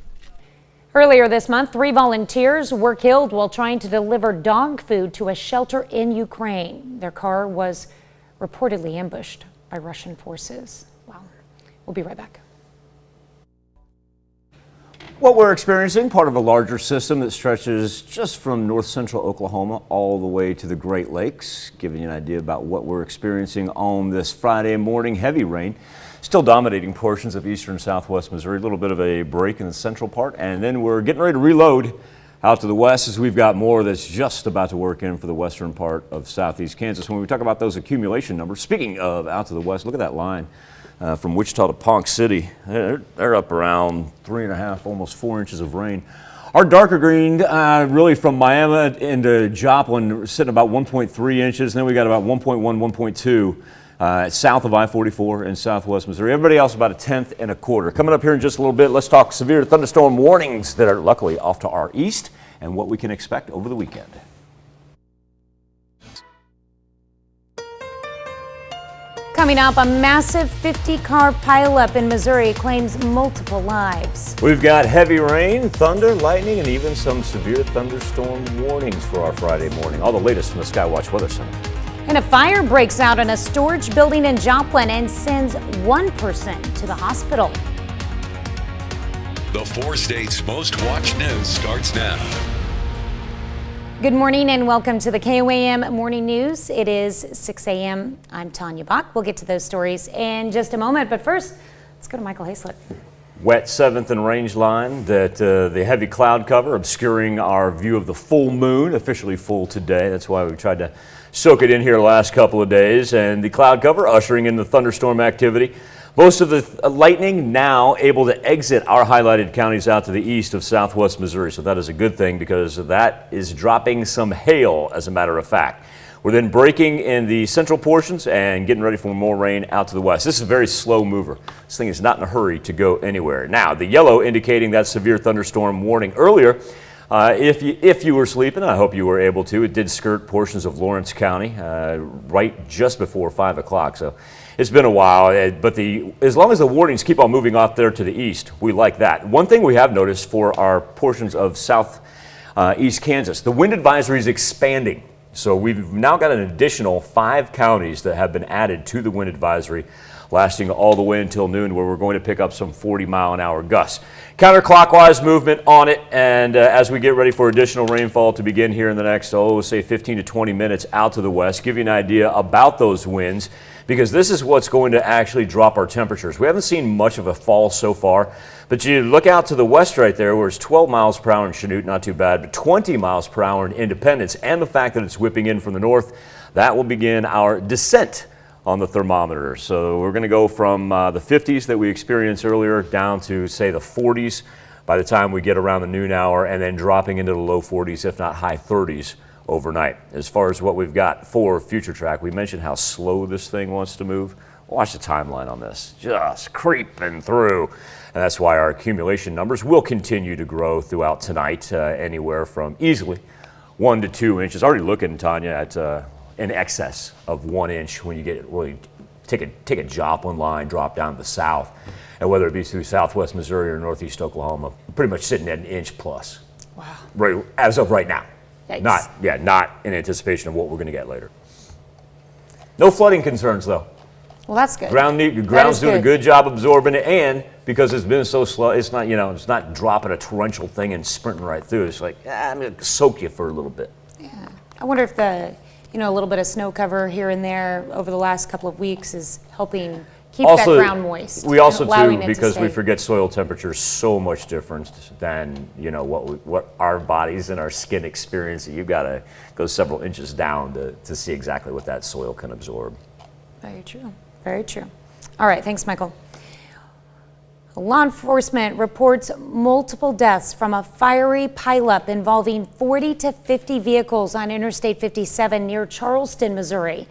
Earlier this month, 3 volunteers were killed while trying to deliver dog food to a shelter in Ukraine. Their car was reportedly ambushed by Russian forces. Wow. We'll be right back. What we're experiencing, part of a larger system that stretches just from north central Oklahoma all the way to the Great Lakes. Giving you an idea about what we're experiencing on this Friday morning. Heavy rain still dominating portions of eastern southwest Missouri. A little bit of a break in the central part, and then we're getting ready to reload out to the west as we've got more that's just about to work in for the western part of southeast Kansas. When we talk about those accumulation numbers, speaking of out to the west, look at that line. From Wichita to Ponk City, they're up around 3.5, almost 4 inches of rain. Our darker green, really from Miami into Joplin, sitting about 1.3 inches. And then we got about 1.1, 1.2 south of I-44 in southwest Missouri. Everybody else about 1/10 Coming up here in just a little bit, let's talk severe thunderstorm warnings that are luckily off to our east and what we can expect over the weekend. Coming up, a massive 50-car pileup in Missouri claims multiple lives. We've got heavy rain, thunder, lightning, and even some severe thunderstorm warnings for our Friday morning. All the latest from the Skywatch Weather Center. And a fire breaks out in a storage building in Joplin and sends one person to the hospital. The 4 states' most watched news starts now. Good morning and welcome to the KOAM Morning News. It is 6 a.m. I'm Tanya Bach. We'll get to those stories in just a moment, but first, let's go to Michael Heislet. Wet 7th and range line that the heavy cloud cover obscuring our view of the full moon, officially full today. That's why we tried to soak it in here the last couple of days, and the cloud cover ushering in the thunderstorm activity. Most of the lightning now able to exit our highlighted counties out to the east of southwest Missouri. So that is a good thing because that is dropping some hail, as a matter of fact. We're then breaking in the central portions and getting ready for more rain out to the west. This is a very slow mover. This thing is not in a hurry to go anywhere. Now, the yellow indicating that severe thunderstorm warning earlier. If you were sleeping, I hope you were able to. It did skirt portions of Lawrence County right just before 5 o'clock. So it's been a while, but as long as the warnings keep on moving off there to the east, we like that. One thing we have noticed for our portions of southeast Kansas, the wind advisory is expanding. So we've now got an additional 5 counties that have been added to the wind advisory, lasting all the way until noon, where we're going to pick up some 40-mile-an-hour gusts. Counterclockwise movement on it, and as we get ready for additional rainfall to begin here in the next, say 15 to 20 minutes out to the west, give you an idea about those winds, because this is what's going to actually drop our temperatures. We haven't seen much of a fall so far, but you look out to the west right there where it's 12 miles per hour in Chanute, not too bad, but 20 miles per hour in Independence, and the fact that it's whipping in from the north, that will begin our descent on the thermometer. So we're going to go from the 50s that we experienced earlier down to, say, the 40s by the time we get around the noon hour, and then dropping into the low 40s, if not high 30s overnight. As far as what we've got for future track, we mentioned how slow this thing wants to move. Watch the timeline on this, just creeping through. And that's why our accumulation numbers will continue to grow throughout tonight, anywhere from easily 1 to 2 inches. Already looking, Tanya, at in excess of 1 inch when you get really take a Joplin line, drop down to the south, and whether it be through southwest Missouri or northeast Oklahoma, pretty much sitting at 1 inch plus. Wow! Right as of right now. Yikes. Not in anticipation of what we're going to get later. No flooding concerns though. Well, that's good. Ground's doing a good job absorbing it, and because it's been so slow, it's not, it's not dropping a torrential thing and sprinting right through. It's like, I'm going to soak you for a little bit. Yeah. I wonder if the, a little bit of snow cover here and there over the last couple of weeks is helping keep that ground moist. We also, too, because we forget soil temperature is so much different than, what our bodies and our skin experience. You've got to go several inches down to see exactly what that soil can absorb. Very true. Very true. All right. Thanks, Michael. Law enforcement reports multiple deaths from a fiery pileup involving 40 to 50 vehicles on Interstate 57 near Charleston, Missouri.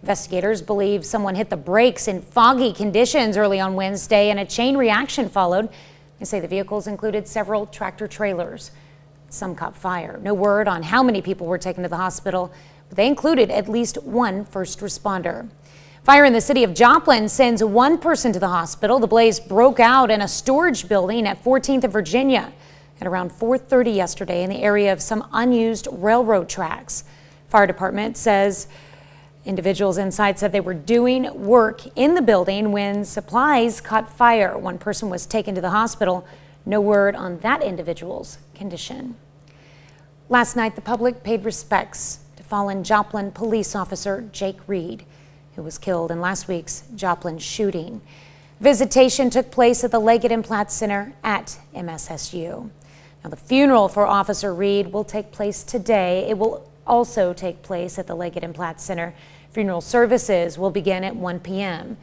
Investigators believe someone hit the brakes in foggy conditions early on Wednesday and a chain reaction followed. They say the vehicles included several tractor trailers. Some caught fire. No word on how many people were taken to the hospital, but they included at least one first responder. Fire in the city of Joplin sends one person to the hospital. The blaze broke out in a storage building at 14th and Virginia at around 4:30 yesterday in the area of some unused railroad tracks. Fire department says individuals inside said they were doing work in the building when supplies caught fire. One person was taken to the hospital. No word on that individual's condition. Last night, the public paid respects to fallen Joplin police officer Jake Reed, who was killed in last week's Joplin shooting. Visitation took place at the Leggett and Platt Center at MSSU. Now, the funeral for Officer Reed will take place today. It will also take place at the Leggett and Platt Center. Funeral services will begin at 1 p.m.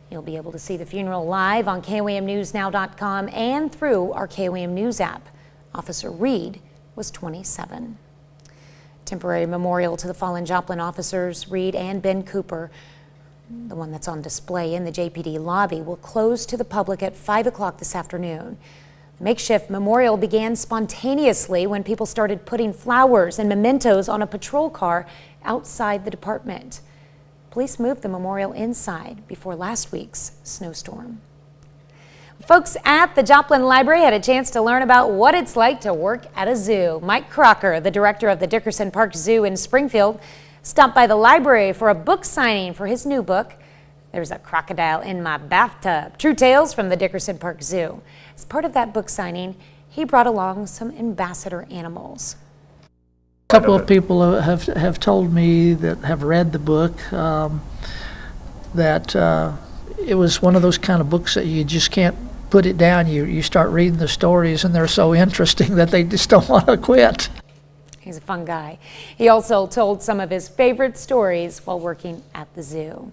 You'll be able to see the funeral live on KOAMNewsNow.com and through our KOAM News app. Officer Reed was 27. Temporary memorial to the fallen Joplin officers Reed and Ben Cooper, the one that's on display in the JPD lobby, will close to the public at 5 o'clock this afternoon. The makeshift memorial began spontaneously when people started putting flowers and mementos on a patrol car outside the department. Police moved the memorial inside before last week's snowstorm. Folks at the Joplin Library had a chance to learn about what it's like to work at a zoo. Mike Crocker, the director of the Dickerson Park Zoo in Springfield, stopped by the library for a book signing for his new book, There's a Crocodile in My Bathtub, True Tales from the Dickerson Park Zoo. As part of that book signing, he brought along some ambassador animals. A couple of people have told me that have read the book that it was one of those kind of books that you just can't put it down. You start reading the stories and they're so interesting that they just don't want to quit. He's a fun guy. He also told some of his favorite stories while working at the zoo.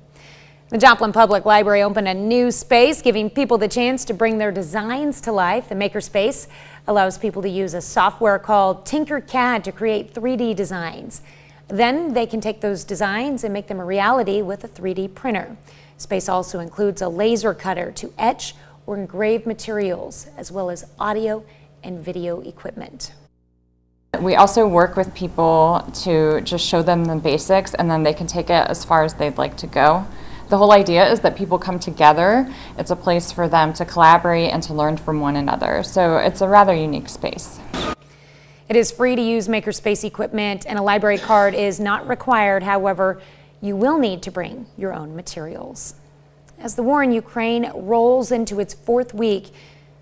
The Joplin Public Library opened a new space, giving people the chance to bring their designs to life. The Makerspace allows people to use a software called Ncaa to create 3D designs. Then they can take those designs and make them a reality with a 3D printer. Space also includes a laser cutter to etch or engrave materials, as well as audio and video equipment. We also work with people to just show them the basics, and then they can take it as far as they'd like to go. The whole idea is that people come together. It's a place for them to collaborate and to learn from one another. So it's a rather unique space. It is free to use Makerspace equipment, and a library card is not required. However, you will need to bring your own materials. As the war in Ukraine rolls into its fourth week,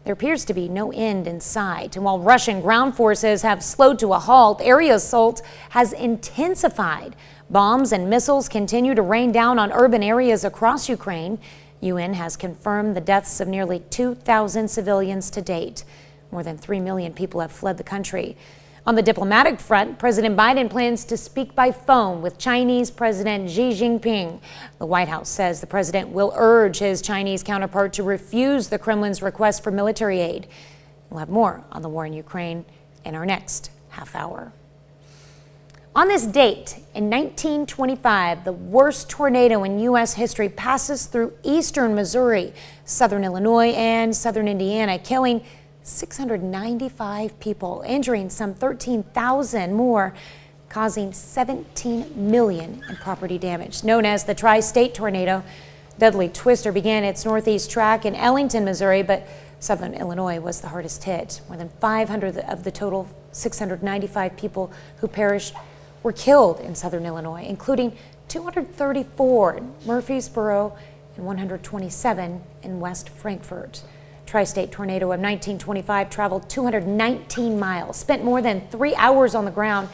there appears to be no end in sight. And while Russian ground forces have slowed to a halt, area assault has intensified. Bombs and missiles continue to rain down on urban areas across Ukraine. UN has confirmed the deaths of nearly 2,000 civilians to date. More than 3 million people have fled the country. On the diplomatic front, President Biden plans to speak by phone with Chinese President Xi Jinping. The White House says the president will urge his Chinese counterpart to refuse the Kremlin's request for military aid. We'll have more on the war in Ukraine in our next half hour. On this date, in 1925, the worst tornado in U.S. history passes through eastern Missouri, southern Illinois, and southern Indiana, killing 695 people, injuring some 13,000 more, causing $17 million in property damage. Known as the Tri-State Tornado, Deadly Twister began its northeast track in Ellington, Missouri, but southern Illinois was the hardest hit. More than 500 of the total 695 people who perished were killed in southern Illinois, including 234 in Murfreesboro and 127 in West Frankfort. Tri-state tornado of 1925 traveled 219 miles, spent more than 3 hours on the ground,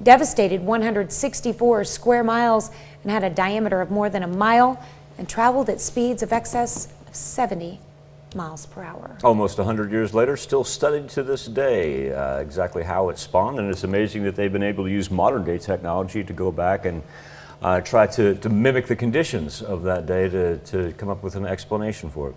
devastated 164 square miles, and had a diameter of more than a mile, and traveled at speeds of excess of 70 miles per hour. Almost 100 years later, still studied to this day exactly how it spawned, and it's amazing that they've been able to use modern day technology to go back and try to mimic the conditions of that day to come up with an explanation for it.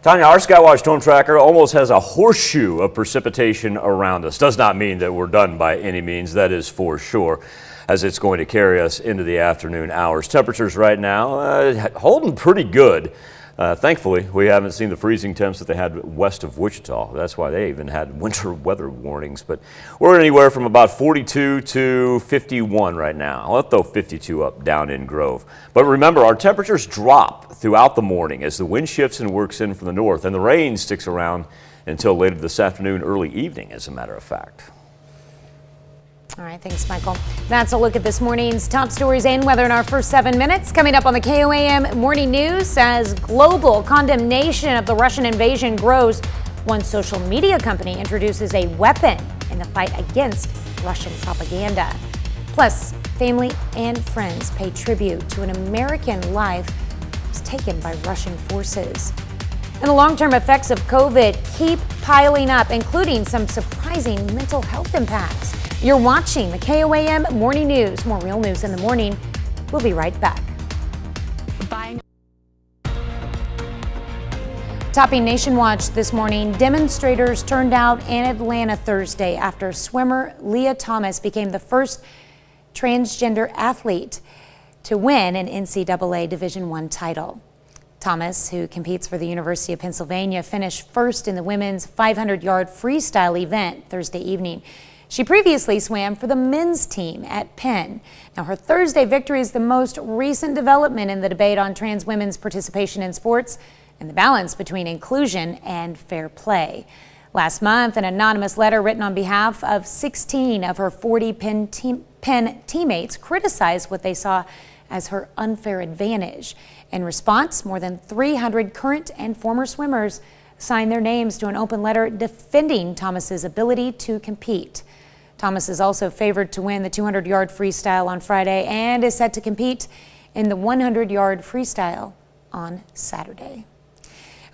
Tanya, our Skywatch storm tracker almost has a horseshoe of precipitation around us. Does not mean that we're done by any means, that is for sure, as it's going to carry us into the afternoon hours. Temperatures right now holding pretty good. Thankfully, we haven't seen the freezing temps that they had west of Wichita. That's why they even had winter weather warnings. But we're anywhere from about 42 to 51 right now. I'll throw 52 up down in Grove. But remember, our temperatures drop throughout the morning as the wind shifts and works in from the north, and the rain sticks around until later this afternoon, early evening, as a matter of fact. All right, thanks, Michael. That's a look at this morning's top stories and weather in our first 7 minutes. Coming up on the KOAM Morning News, as global condemnation of the Russian invasion grows, one social media company introduces a weapon in the fight against Russian propaganda. Plus, family and friends pay tribute to an American life that was taken by Russian forces. And the long-term effects of COVID keep piling up, including some surprising mental health impacts. You're watching the KOAM Morning News. More real news in the morning. We'll be right back. Topping Nation Watch this morning, demonstrators turned out in Atlanta Thursday after swimmer Leah Thomas became the first transgender athlete to win an NCAA Division I title. Thomas, who competes for the University of Pennsylvania, finished first in the women's 500-yard freestyle event Thursday evening. She previously swam for the men's team at Penn. Now, her Thursday victory is the most recent development in the debate on trans women's participation in sports and the balance between inclusion and fair play. Last month, an anonymous letter written on behalf of 16 of her 40 Penn teammates criticized what they saw as her unfair advantage. In response, more than 300 current and former swimmers signed their names to an open letter defending Thomas's ability to compete. Thomas is also favored to win the 200-yard freestyle on Friday and is set to compete in the 100-yard freestyle on Saturday.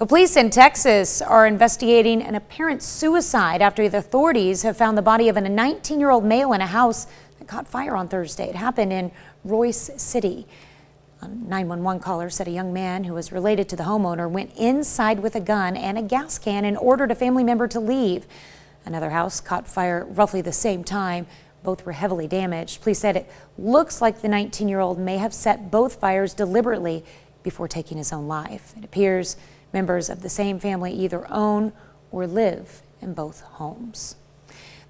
Well, police in Texas are investigating an apparent suicide after the authorities have found the body of a 19-year-old male in a house that caught fire on Thursday. It happened in Royce City. A 911 caller said a young man who was related to the homeowner went inside with a gun and a gas can and ordered a family member to leave. Another house caught fire roughly the same time. Both were heavily damaged. Police said it looks like the 19-year-old may have set both fires deliberately before taking his own life. It appears members of the same family either own or live in both homes.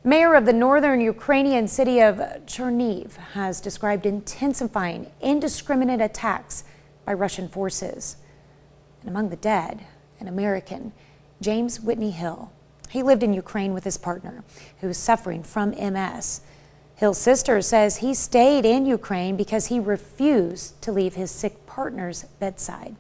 Mayor of the northern Ukrainian city of Chernihiv has described intensifying indiscriminate attacks by Russian forces. And among the dead, an American, James Whitney Hill. He lived in Ukraine with his partner, who is suffering from MS. Hill's sister says he stayed in Ukraine because he refused to leave his sick partner's bedside.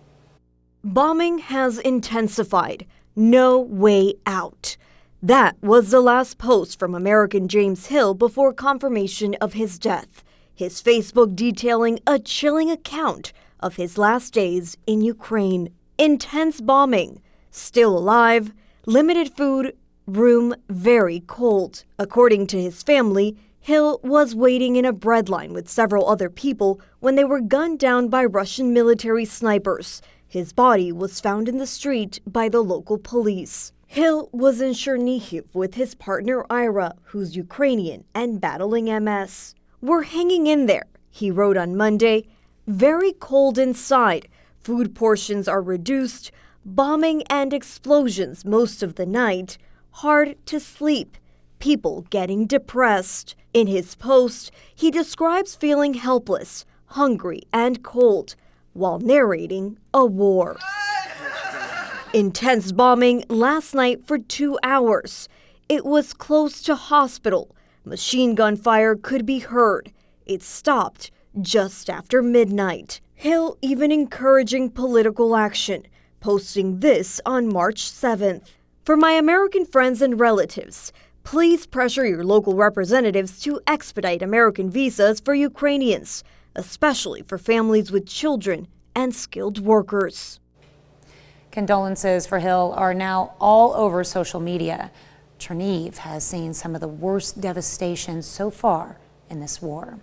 Bombing has intensified. No way out. That was the last post from American James Hill before confirmation of his death. His Facebook detailing a chilling account of his last days in Ukraine. Intense bombing. Still alive. Limited food. Room very cold. According to his family, Hill was waiting in a breadline with several other people when they were gunned down by Russian military snipers. His body was found in the street by the local police. Hill was in Chernihiv with his partner Ira, who's Ukrainian and battling MS. "We're hanging in there," he wrote on Monday. "Very cold inside. Food portions are reduced. Bombing and explosions most of the night. Hard to sleep. People getting depressed." In his post, he describes feeling helpless, hungry, and cold while narrating a war. Intense bombing last night for 2 hours. It was close to hospital. Machine gun fire could be heard. It stopped just after midnight. Hill even encouraging political action, posting this on March 7th. For my American friends and relatives, please pressure your local representatives to expedite American visas for Ukrainians, especially for families with children and skilled workers. Condolences for Hill are now all over social media. Chernihiv has seen some of the worst devastation so far in this war.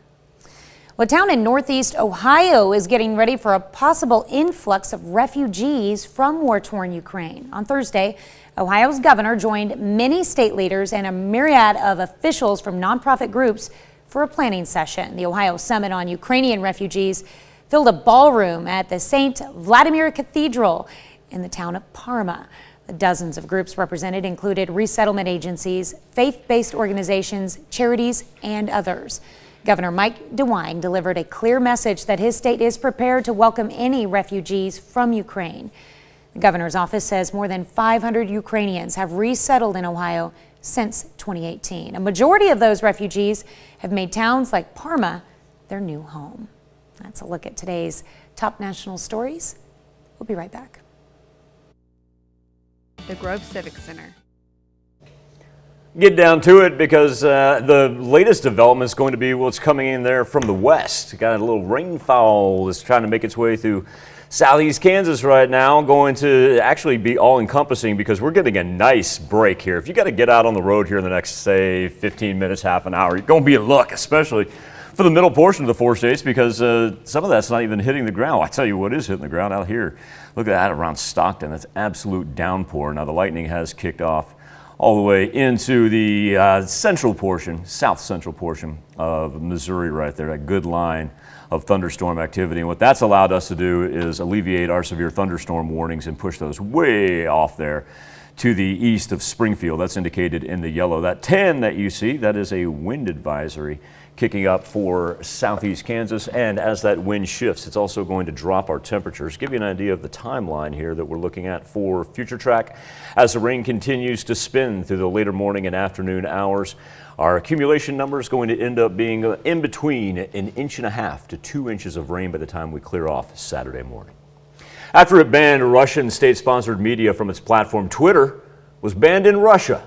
A town in northeast Ohio is getting ready for a possible influx of refugees from war-torn Ukraine. On Thursday, Ohio's governor joined many state leaders and a myriad of officials from nonprofit groups for a planning session. The Ohio Summit on Ukrainian Refugees filled a ballroom at the St. Vladimir Cathedral in the town of Parma. The dozens of groups represented included resettlement agencies, faith-based organizations, charities, and others. Governor Mike DeWine delivered a clear message that his state is prepared to welcome any refugees from Ukraine. The governor's office says more than 500 Ukrainians have resettled in Ohio since 2018. A majority of those refugees have made towns like Parma their new home. That's a look at today's top national stories. We'll be right back. The Grove Civic Center. Get down to it because the latest development is going to be what's coming in there from the west. Got a little rainfall that's trying to make its way through southeast Kansas right now, going to actually be all-encompassing because we're getting a nice break here. If you got to get out on the road here in the next, say, 15 minutes, half an hour, you're going to be in luck, especially for the middle portion of the 4 states because some of that's not even hitting the ground. I tell you what is hitting the ground out here. Look at that around Stockton. That's absolute downpour. Now the lightning has kicked off all the way into the central portion, south central portion of Missouri right there, that good line of thunderstorm activity. And what that's allowed us to do is alleviate our severe thunderstorm warnings and push those way off there to the east of Springfield. That's indicated in the yellow. That 10 that you see, that is a wind advisory kicking up for southeast Kansas. And as that wind shifts, it's also going to drop our temperatures. Give you an idea of the timeline here that we're looking at for future track. As the rain continues to spin through the later morning and afternoon hours, our accumulation number is going to end up being in between 1.5 inches to 2 inches of rain by the time we clear off Saturday morning. After it banned Russian state-sponsored media from its platform, Twitter was banned in Russia.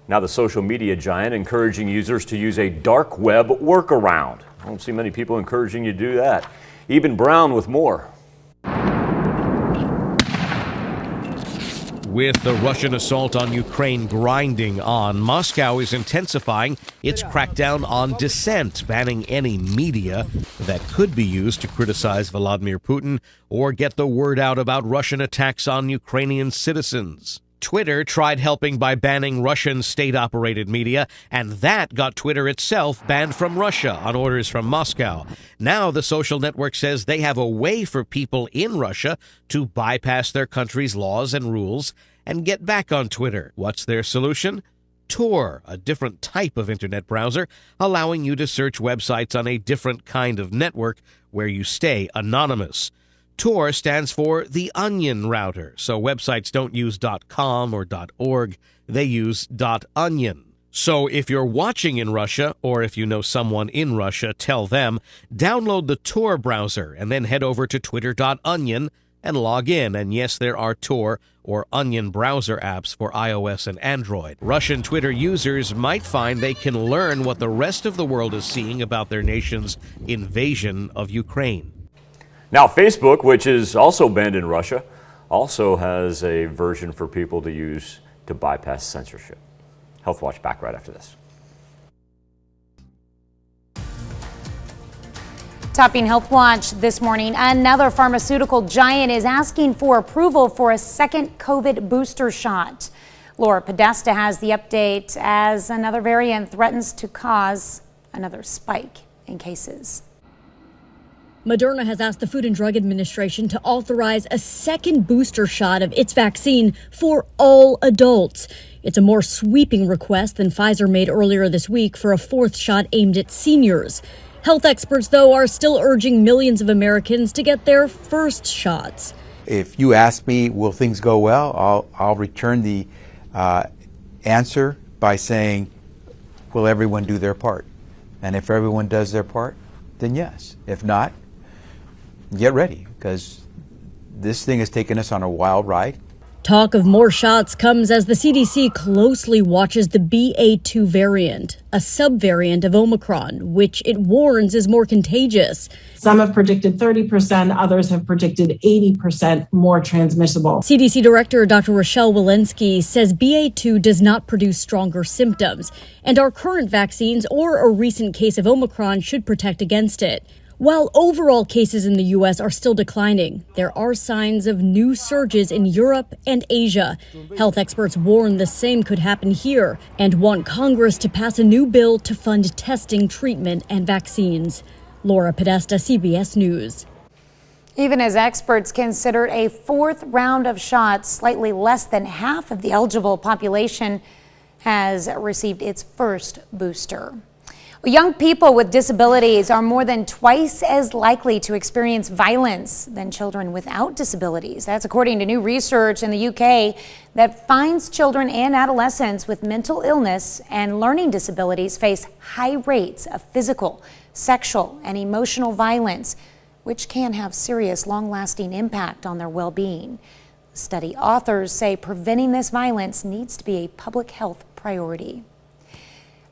Now the social media giant encouraging users to use a dark web workaround. I don't see many people encouraging you to do that. Eben Brown with more. With the Russian assault on Ukraine grinding on, Moscow is intensifying its crackdown on dissent, banning any media that could be used to criticize Vladimir Putin or get the word out about Russian attacks on Ukrainian citizens. Twitter tried helping by banning Russian state-operated media, and that got Twitter itself banned from Russia on orders from Moscow. Now the social network says they have a way for people in Russia to bypass their country's laws and rules and get back on Twitter. What's their solution? Tor, a different type of internet browser, allowing you to search websites on a different kind of network where you stay anonymous. Tor stands for the Onion Router, so websites don't use .com or .org, they use .onion. So if you're watching in Russia, or if you know someone in Russia, tell them, download the Tor browser and then head over to twitter.onion and log in. And yes, there are Tor or Onion browser apps for iOS and Android. Russian Twitter users might find they can learn what the rest of the world is seeing about their nation's invasion of Ukraine. Now, Facebook, which is also banned in Russia, also has a version for people to use to bypass censorship. Healthwatch back right after this. Topping Healthwatch this morning, another pharmaceutical giant is asking for approval for a second COVID booster shot. Laura Podesta has the update as another variant threatens to cause another spike in cases. Moderna has asked the Food and Drug Administration to authorize a second booster shot of its vaccine for all adults. It's a more sweeping request than Pfizer made earlier this week for a fourth shot aimed at seniors. Health experts, though, are still urging millions of Americans to get their first shots. If you ask me, will things go well, I'll return the answer by saying, will everyone do their part? And if everyone does their part, then yes. If not, get ready, because this thing has taken us on a wild ride. Talk of more shots comes as the CDC closely watches the BA.2 variant, a subvariant of Omicron, which it warns is more contagious. Some have predicted 30%, others have predicted 80% more transmissible. CDC Director Dr. Rochelle Walensky says BA.2 does not produce stronger symptoms, and our current vaccines or a recent case of Omicron should protect against it. While overall cases in the U.S. are still declining, there are signs of new surges in Europe and Asia. Health experts warn the same could happen here and want Congress to pass a new bill to fund testing, treatment, and vaccines. Laura Podesta, CBS News. Even as experts consider a fourth round of shots, slightly less than half of the eligible population has received its first booster. Young people with disabilities are more than twice as likely to experience violence than children without disabilities. That's according to new research in the UK that finds children and adolescents with mental illness and learning disabilities face high rates of physical, sexual, and emotional violence, which can have serious, long-lasting impact on their well-being. Study authors say preventing this violence needs to be a public health priority.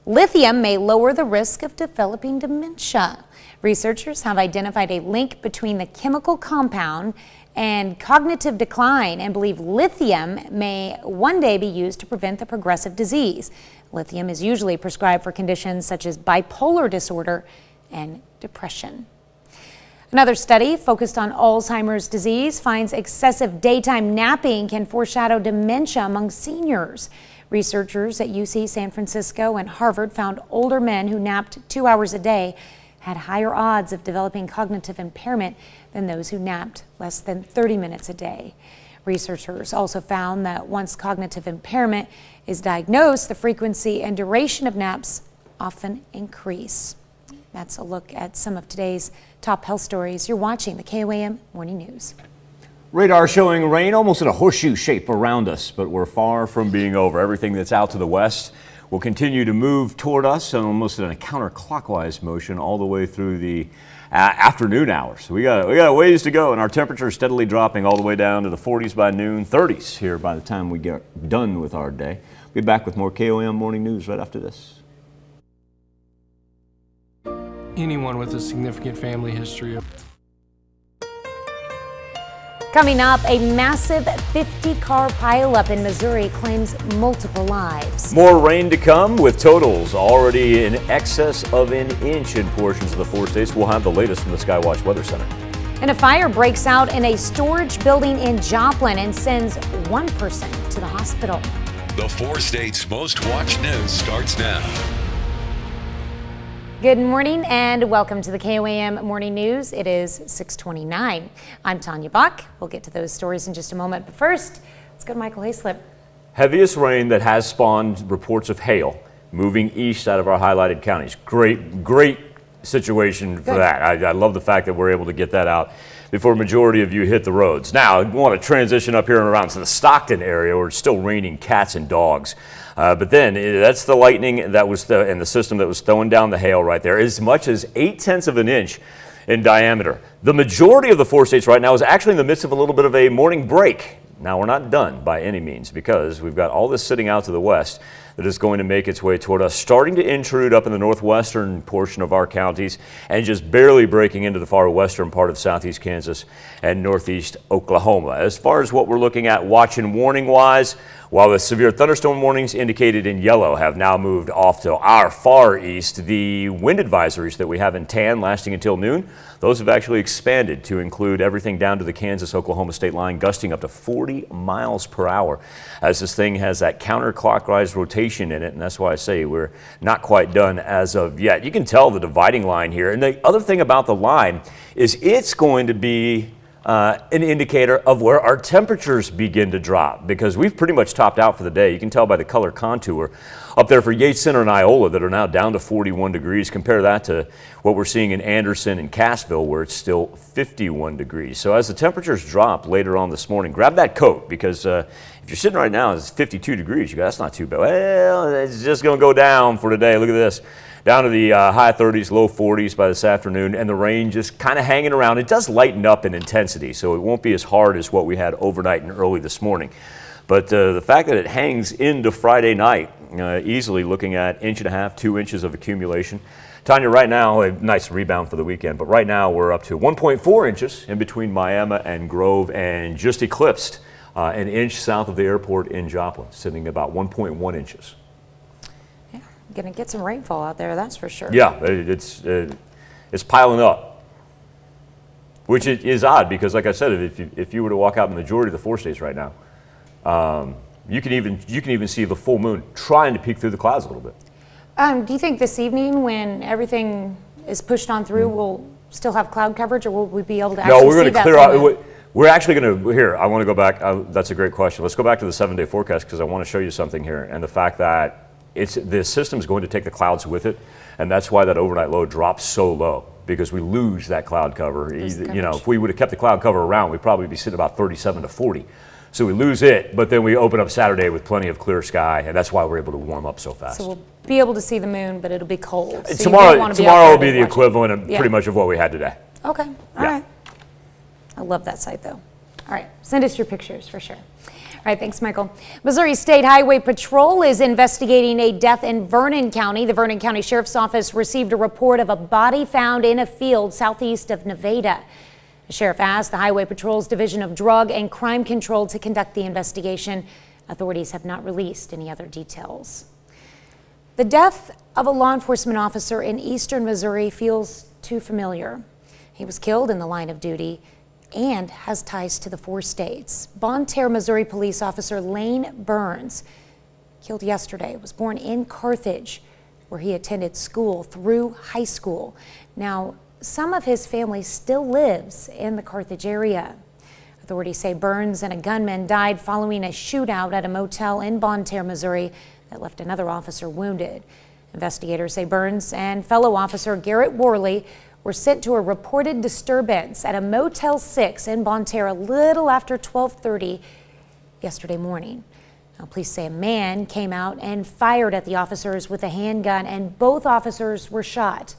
Lithium may lower the risk of developing dementia. Researchers have identified a link between the chemical compound and cognitive decline and believe lithium may one day be used to prevent the progressive disease. Lithium is usually prescribed for conditions such as bipolar disorder and depression. Another study focused on Alzheimer's disease finds excessive daytime napping can foreshadow dementia among seniors. Researchers at UC San Francisco and Harvard found older men who napped 2 hours a day had higher odds of developing cognitive impairment than those who napped less than 30 minutes a day. Researchers also found that once cognitive impairment is diagnosed, the frequency and duration of naps often increase. That's a look at some of today's top health stories. You're watching the KOAM Morning News. Radar showing rain almost in a horseshoe shape around us, but we're far from being over. Everything that's out to the west will continue to move toward us and almost in a counterclockwise motion all the way through the afternoon hours. We got a ways to go, and our temperature is steadily dropping all the way down to the 40s by noon, 30s here by the time we get done with our day. We'll be back with more KOAM Morning News right after this. Anyone with a significant family history of Coming up, a massive 50-car pileup in Missouri claims multiple lives. More rain to come with totals already in excess of an inch in portions of the 4 states. We'll have the latest from the Skywatch Weather Center. And a fire breaks out in a storage building in Joplin and sends one person to the hospital. The 4 states' most watched news starts now. Good morning and welcome to the KOAM Morning News. It is 6:29. I'm Tanya Bach. We'll get to those stories in just a moment. But first, let's go to Michael Heislet. Heaviest rain that has spawned reports of hail moving east out of our highlighted counties. Great situation for that. I love the fact that we're able to get that out before a majority of you hit the roads. Now, I want to transition up here and around to the Stockton area where it's still raining cats and dogs. But then that's the lightning that was in the system that was throwing down the hail right there, as much as 0.8 of an inch in diameter. The majority of the 4 states right now is actually in the midst of a little bit of a morning break. Now, we're not done by any means because we've got all this sitting out to the west that is going to make its way toward us, starting to intrude up in the northwestern portion of our counties and just barely breaking into the far western part of southeast Kansas and northeast Oklahoma. As far as what we're looking at watch and warning wise, while the severe thunderstorm warnings indicated in yellow have now moved off to our far east, the wind advisories that we have in tan lasting until noon, those have actually expanded to include everything down to the Kansas-Oklahoma state line, gusting up to 40 miles per hour as this thing has that counterclockwise rotation in it, and that's why I say we're not quite done as of yet. You can tell the dividing line here, and the other thing about the line is it's going to be an indicator of where our temperatures begin to drop because we've pretty much topped out for the day. You can tell by the color contour up there for Yates Center and Iola that are now down to 41 degrees. Compare that to what we're seeing in Anderson and Cassville where it's still 51 degrees. So as the temperatures drop later on this morning, grab that coat because If you're sitting right now, it's 52 degrees. You go, that's not too bad. Well, it's just going to go down for today. Look at this. Down to the high 30s, low 40s by this afternoon, and the rain just kind of hanging around. It does lighten up in intensity, so it won't be as hard as what we had overnight and early this morning. But the fact that it hangs into Friday night, easily looking at 1.5 to 2 inches of accumulation. Tanya, right now, a nice rebound for the weekend, but right now we're up to 1.4 inches in between Miami and Grove, and just eclipsed an inch south of the airport in Joplin, sitting about 1.1 inches. Yeah, gonna get some rainfall out there, that's for sure. Yeah, it's piling up, which is odd because, like I said, if you were to walk out in the majority of the 4 states right now, you can even see the full moon trying to peek through the clouds a little bit. Do you think this evening, when everything is pushed on through, we'll still have cloud coverage, or will we be able to actually see that? No, we're going to clear out. We're actually going to, here, I want to go back. That's a great question. Let's go back to the 7-day forecast because I want to show you something here. And the fact that the system is going to take the clouds with it. And that's why that overnight low drops so low, because we lose that cloud cover. You know, if we would have kept the cloud cover around, we'd probably be sitting about 37 to 40. So we lose it, but then we open up Saturday with plenty of clear sky, and that's why we're able to warm up so fast. So we'll be able to see the moon, but it'll be cold. So tomorrow will be the equivalent of pretty much of what we had today. Okay, all right. I love that site, though. All right, send us your pictures for sure. All right, thanks, Michael. Missouri State Highway Patrol is investigating a death in Vernon County. The Vernon County Sheriff's Office received a report of a body found in a field southeast of Nevada. The sheriff asked the Highway Patrol's Division of Drug and Crime Control to conduct the investigation. Authorities have not released any other details. The death of a law enforcement officer in eastern Missouri feels too familiar. He was killed in the line of duty and has ties to the 4 states. Bonne Terre, Missouri police officer Lane Burns, killed yesterday, was born in Carthage, where he attended school through high school. Now, some of his family still lives in the Carthage area. Authorities say Burns and a gunman died following a shootout at a motel in Bonne Terre, Missouri, that left another officer wounded. Investigators say Burns and fellow officer Garrett Worley were sent to a reported disturbance at a Motel 6 in Bonne Terre a little after 12:30 yesterday morning. Now, police say a man came out and fired at the officers with a handgun, and both officers were shot.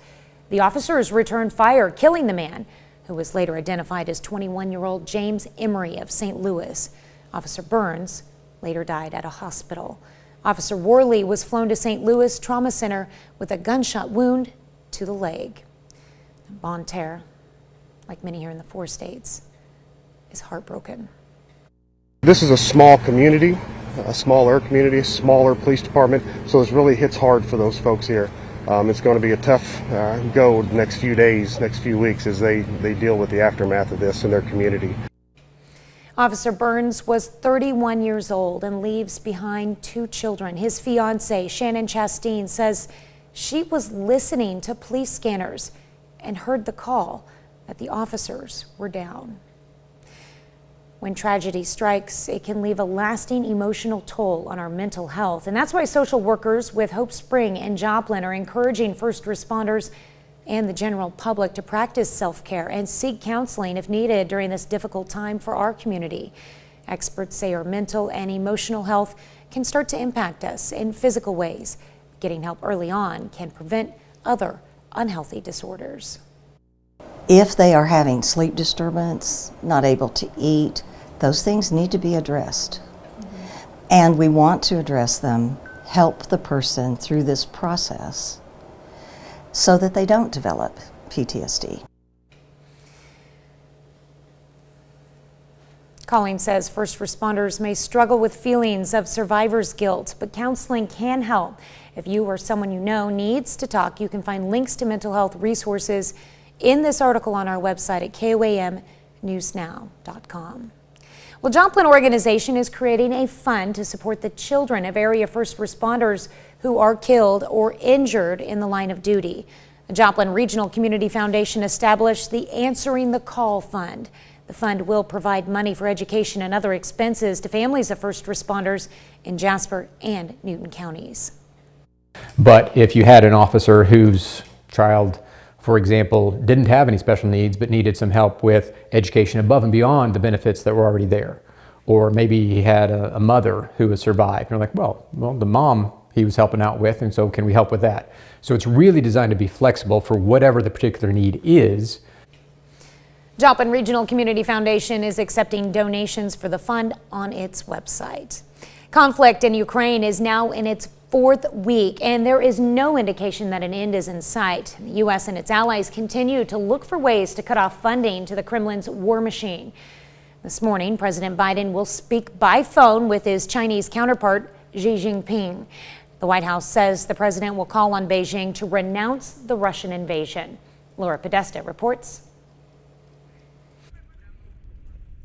The officers returned fire, killing the man, who was later identified as 21-year-old James Emery of St. Louis. Officer Burns later died at a hospital. Officer Worley was flown to St. Louis Trauma Center with a gunshot wound to the leg. Bonne Terre, like many here in the 4 states, is heartbroken. This is a small community, a smaller community, a smaller police department, so this really hits hard for those folks here. It's going to be a tough go the next few days, next few weeks as they deal with the aftermath of this in their community. Officer Burns was 31 years old and leaves behind 2 children. His fiancée, Shannon Chasteen, says she was listening to police scanners and heard the call that the officers were down. When tragedy strikes, it can leave a lasting emotional toll on our mental health. And that's why social workers with Hope Spring and Joplin are encouraging first responders and the general public to practice self-care and seek counseling if needed during this difficult time for our community. Experts say our mental and emotional health can start to impact us in physical ways. Getting help early on can prevent other unhealthy disorders. If they are having sleep disturbance, not able to eat, those things need to be addressed. And we want to address them, help the person through this process so that they don't develop PTSD. Colleen says first responders may struggle with feelings of survivor's guilt, but counseling can help. If you or someone you know needs to talk, you can find links to mental health resources in this article on our website at koamnewsnow.com. Well, Joplin organization is creating a fund to support the children of area first responders who are killed or injured in the line of duty. The Joplin Regional Community Foundation established the Answering the Call Fund. The fund will provide money for education and other expenses to families of first responders in Jasper and Newton counties. But if you had an officer whose child, for example, didn't have any special needs but needed some help with education above and beyond the benefits that were already there, Or maybe he had a mother who has survived. And you're like, well, the mom he was helping out with, and so can we help with that? So it's really designed to be flexible for whatever the particular need is. Joplin Regional Community Foundation is accepting donations for the fund on its website. Conflict in Ukraine is now in its 4th week, and there is no indication that an end is in sight. The U.S. and its allies continue to look for ways to cut off funding to the Kremlin's war machine. This morning, President Biden will speak by phone with his Chinese counterpart, Xi Jinping. The White House says the president will call on Beijing to renounce the Russian invasion. Laura Podesta reports.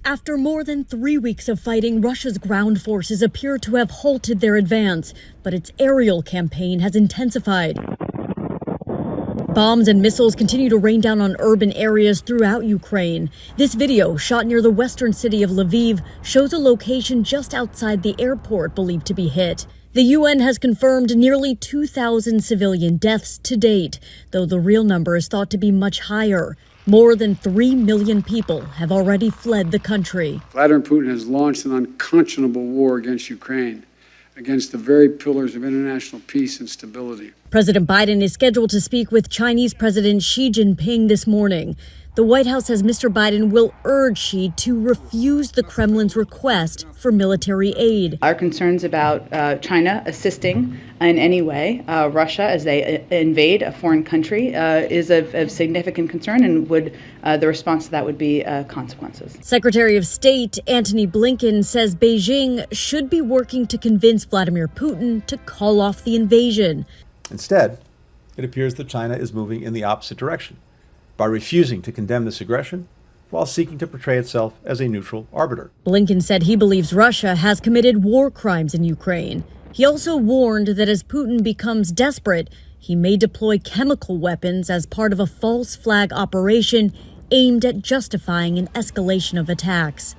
After more than 3 weeks of fighting, Russia's ground forces appear to have halted their advance, but its aerial campaign has intensified. Bombs and missiles continue to rain down on urban areas throughout Ukraine. This video, shot near the western city of Lviv, shows a location just outside the airport believed to be hit. The UN has confirmed nearly 2,000 civilian deaths to date, though the real number is thought to be much higher. More than 3 million people have already fled the country. Vladimir Putin has launched an unconscionable war against Ukraine, against the very pillars of international peace and stability. President Biden is scheduled to speak with Chinese President Xi Jinping this morning. The White House says Mr. Biden will urge Xi to refuse the Kremlin's request for military aid. Our concerns about China assisting in any way Russia as they invade a foreign country is of significant concern, and the response to that would be consequences. Secretary of State Antony Blinken says Beijing should be working to convince Vladimir Putin to call off the invasion. Instead, it appears that China is moving in the opposite direction by refusing to condemn this aggression while seeking to portray itself as a neutral arbiter. Blinken said he believes Russia has committed war crimes in Ukraine. He also warned that as Putin becomes desperate, he may deploy chemical weapons as part of a false flag operation aimed at justifying an escalation of attacks.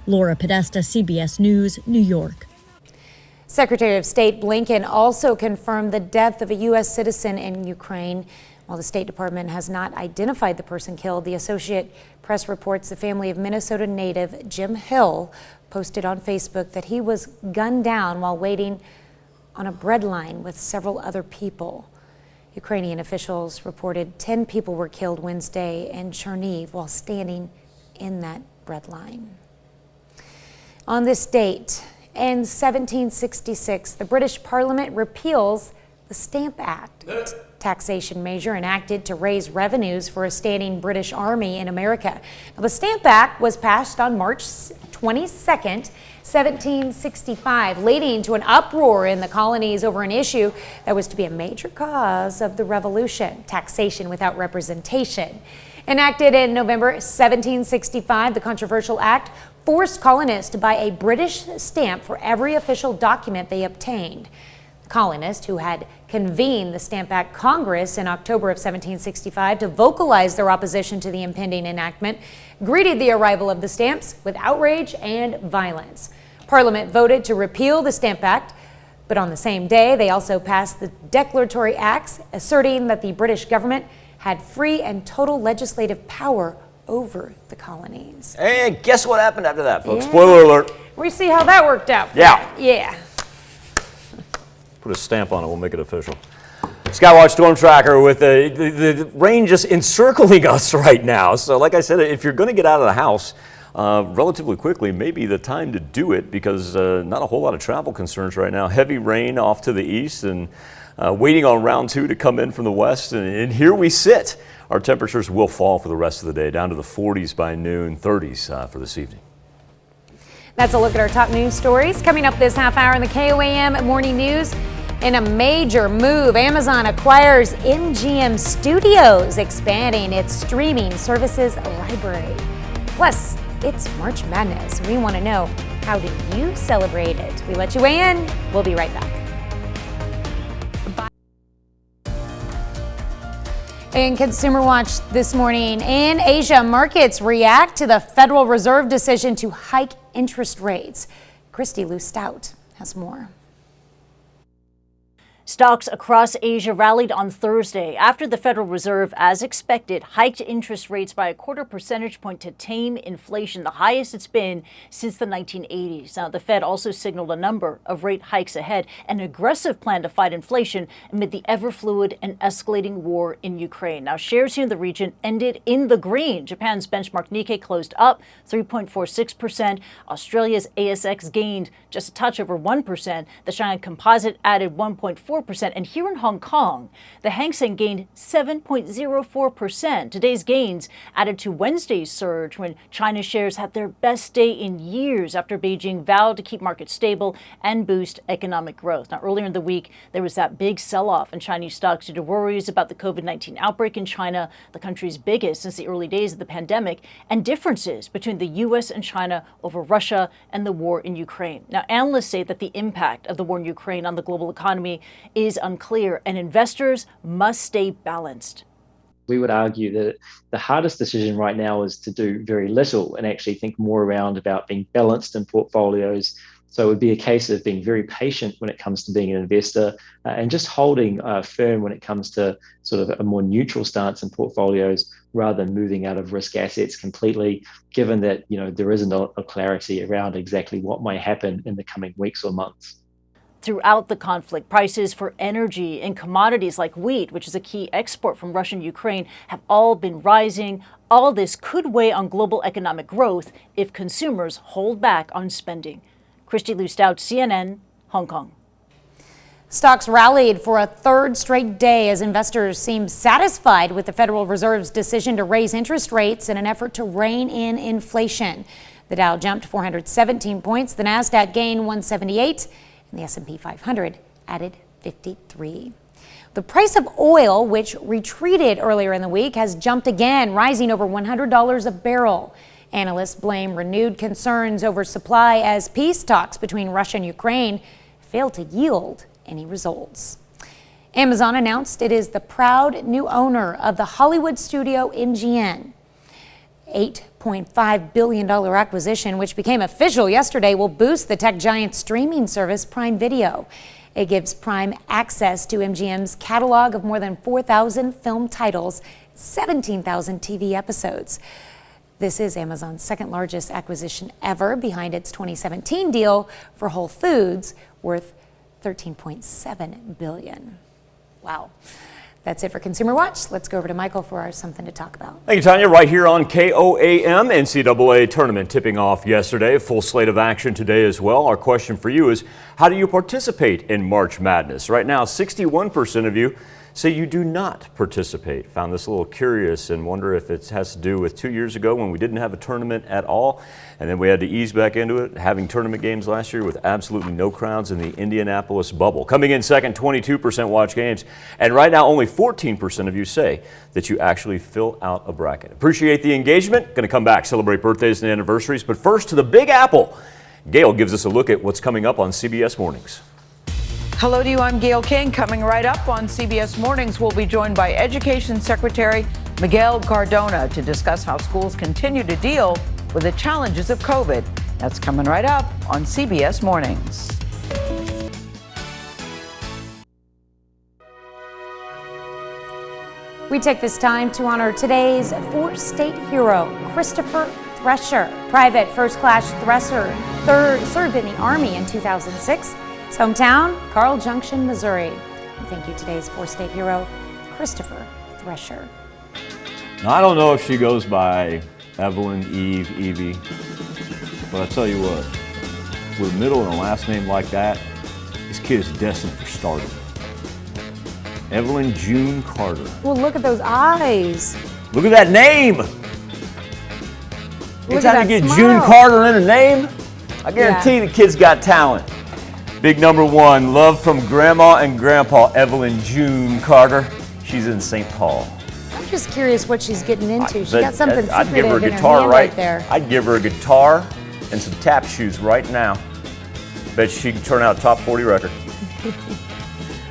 Laura Podesta, CBS News, New York. Secretary of State Blinken also confirmed the death of a U.S. citizen in Ukraine. While the State Department has not identified the person killed, the Associated Press reports the family of Minnesota native Jim Hill posted on Facebook that he was gunned down while waiting on a bread line with several other people. Ukrainian officials reported 10 people were killed Wednesday in Chernihiv while standing in that bread line. On this date, in 1766, the British Parliament repeals the Stamp Act, taxation measure enacted to raise revenues for a standing British army in America. Now, the Stamp Act was passed on March 22nd, 1765, leading to an uproar in the colonies over an issue that was to be a major cause of the Revolution: taxation without representation. Enacted in November 1765, the controversial act forced colonists to buy a British stamp for every official document they obtained. The colonists, who had convened the Stamp Act Congress in October of 1765 to vocalize their opposition to the impending enactment, greeted the arrival of the stamps with outrage and violence. Parliament voted to repeal the Stamp Act, but on the same day, they also passed the Declaratory Acts, asserting that the British government had free and total legislative power over the colonies. And guess what happened after that, folks? Yeah. Spoiler alert. We see how that worked out. Yeah. Put a stamp on it, we'll make it official. Skywatch Storm Tracker with the rain just encircling us right now. So like I said, if you're going to get out of the house relatively quickly, maybe the time to do it, because not a whole lot of travel concerns right now. Heavy rain off to the east and waiting on round 2 to come in from the west. And here we sit. Our temperatures will fall for the rest of the day, down to the 40s by noon, 30s for this evening. That's a look at our top news stories. Coming up this half hour in the KOAM Morning News, in a major move, Amazon acquires MGM Studios, expanding its streaming services library. Plus, it's March Madness. We want to know, how did you celebrate it? We let you weigh in. We'll be right back. In Consumer Watch this morning, in Asia, markets react to the Federal Reserve decision to hike interest rates. Christy Lou Stout has more. Stocks across Asia rallied on Thursday after the Federal Reserve, as expected, hiked interest rates by a 1/4 percentage point to tame inflation, the highest it's been since the 1980s. Now, the Fed also signaled a number of rate hikes ahead, an aggressive plan to fight inflation amid the ever-fluid and escalating war in Ukraine. Now, shares here in the region ended in the green. Japan's benchmark Nikkei closed up 3.46%. Australia's ASX gained just a touch over 1%. The Shanghai Composite added 1.4%. And here in Hong Kong, the Hang Seng gained 7.04%. Today's gains added to Wednesday's surge when China shares had their best day in years after Beijing vowed to keep markets stable and boost economic growth. Now, earlier in the week, there was that big sell-off in Chinese stocks due to worries about the COVID-19 outbreak in China, the country's biggest since the early days of the pandemic, and differences between the U.S. and China over Russia and the war in Ukraine. Now, analysts say that the impact of the war in Ukraine on the global economy is unclear, and investors must stay balanced. We would argue that the hardest decision right now is to do very little and actually think more around about being balanced in portfolios. So it would be a case of being very patient when it comes to being an investor and just holding firm when it comes to sort of a more neutral stance in portfolios rather than moving out of risk assets completely, given that, there isn't a clarity around exactly what might happen in the coming weeks or months. Throughout the conflict, prices for energy and commodities like wheat, which is a key export from Russia and Ukraine, have all been rising. All this could weigh on global economic growth if consumers hold back on spending. Christy Lou Stout, CNN, Hong Kong. Stocks rallied for a third straight day as investors seem satisfied with the Federal Reserve's decision to raise interest rates in an effort to rein in inflation. The Dow jumped 417 points, the Nasdaq gained 178, and the S&P 500 added 53. The price of oil, which retreated earlier in the week, has jumped again, rising over $100 a barrel. Analysts blame renewed concerns over supply as peace talks between Russia and Ukraine failed to yield any results. Amazon announced it is the proud new owner of the Hollywood studio Ncaa. $8.5 billion acquisition, which became official yesterday, will boost the tech giant's streaming service Prime Video. It gives Prime access to MGM's catalog of more than 4,000 film titles, 17,000 TV episodes. This is Amazon's second largest acquisition ever, behind its 2017 deal for Whole Foods worth $13.7 billion. Wow. That's it for Consumer Watch. Let's go over to Michael for our Something to Talk About. Thank you, Tanya. Right here on KOAM, NCAA tournament tipping off yesterday. A full slate of action today as well. Our question for you is, how do you participate in March Madness? Right now, 61% of you say you do not participate. Found this a little curious and wonder if it has to do with 2 years ago when we didn't have a tournament at all, and then we had to ease back into it, having tournament games last year with absolutely no crowds in the Indianapolis bubble. Coming in second, 22% watch games, and right now only 14% of you say that you actually fill out a bracket. Appreciate the engagement. Going to come back, celebrate birthdays and anniversaries, but first to the Big Apple. Gail gives us a look at what's coming up on CBS Mornings. Hello to you, I'm Gail King. Coming right up on CBS Mornings, we'll be joined by Education Secretary Miguel Cardona to discuss how schools continue to deal with the challenges of COVID. That's coming right up on CBS Mornings. We take this time to honor today's four-state hero, Christopher Thresher. Private first-class Thresher served in the Army in 2006. His hometown, Carl Junction, Missouri. We thank you today's four-state hero, Christopher Thresher. Now, I don't know if she goes by Evelyn, Eve, Evie, but I tell you what, with a middle and a last name like that, this kid is destined for stardom. Evelyn June Carter. Well, look at those eyes. Look at that name. Anytime you get June Carter in a name, I guarantee the kid's got talent. Big number one, love from Grandma and Grandpa, Evelyn June Carter. She's in St. Paul. I'm just curious what she's getting into. She got something secretive I'd give her a in guitar her hand right there. I'd give her a guitar and some tap shoes right now. Bet she can turn out a top 40 record.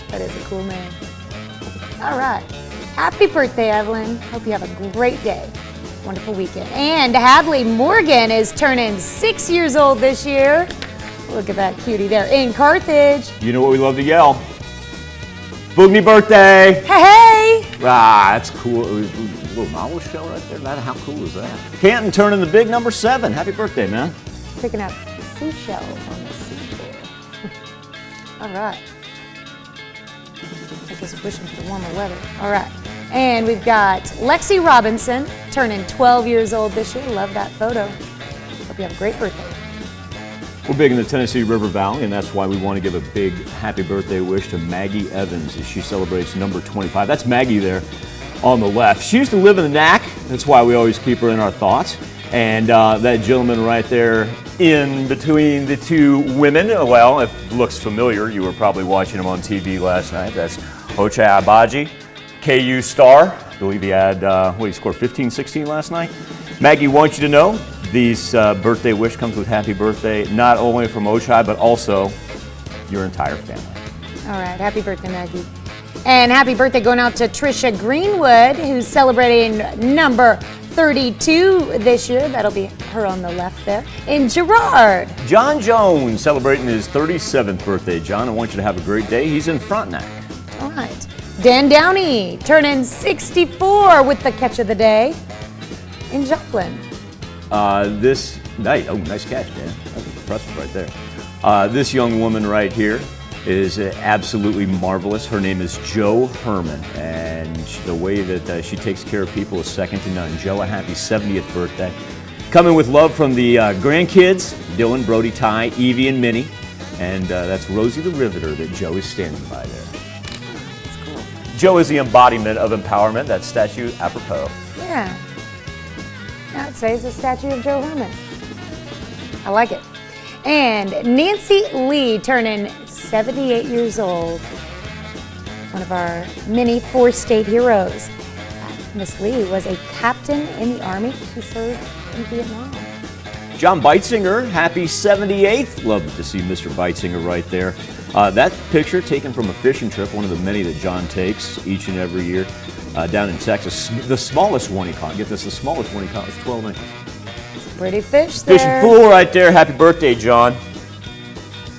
That is a cool name. All right. Happy birthday, Evelyn. Hope you have a great day. Wonderful weekend. And Hadley Morgan is turning 6 years old this year. Look at that cutie there in Carthage. You know what we love to yell? Boogny birthday. Hey! Ah, that's cool. A little novel show right there. How cool is that? Canton turning the big number 7. Happy birthday, man. Picking up seashells on the seashore. All right. I guess wishing for warmer weather. All right. And we've got Lexi Robinson turning 12 years old this year. Love that photo. Hope you have a great birthday. We're big in the Tennessee River Valley, and that's why we want to give a big happy birthday wish to Maggie Evans as she celebrates number 25. That's Maggie there on the left. She used to live in the Ncaa. That's why we always keep her in our thoughts. And that gentleman right there in between the two women, well, it looks familiar. You were probably watching him on TV last night. That's Ncaa Abaji, KU star. I believe he had, he scored 15-16 last night. Maggie wants you to know this birthday wish comes with happy birthday, not only from Ncaa, but also your entire family. All right, happy birthday, Maggie. And happy birthday going out to Trisha Greenwood, who's celebrating number 32 this year. That'll be her on the left there. In Girard. John Jones celebrating his 37th birthday. John, I want you to have a great day. He's in Frontenac. All right. Dan Downey turning 64 with the catch of the day in Joplin. This night, nice catch, Dan. That's impressive right there. This young woman right here is absolutely marvelous. Her name is Jo Herman, and the way that she takes care of people is second to none. Jo, a happy 70th birthday. Coming with love from the grandkids, Dylan, Brody, Ty, Evie, and Minnie. And that's Rosie the Riveter that Jo is standing by there. That's cool. Jo is the embodiment of empowerment. That statue, apropos. Yeah. I'd say it's a statue of Jo Herman. I like it. And Nancy Lee turning 78 years old. One of our many four-state heroes. Miss Lee was a captain in the Army. She served in Vietnam. John Beitzinger, happy 78th. Love to see Mr. Beitzinger right there. That picture taken from a fishing trip, one of the many that John takes each and every year down in Texas. The smallest one he caught. Get this, the smallest one he caught was 12 inches. Pretty fish there. Fishing pool right there. Happy birthday, John.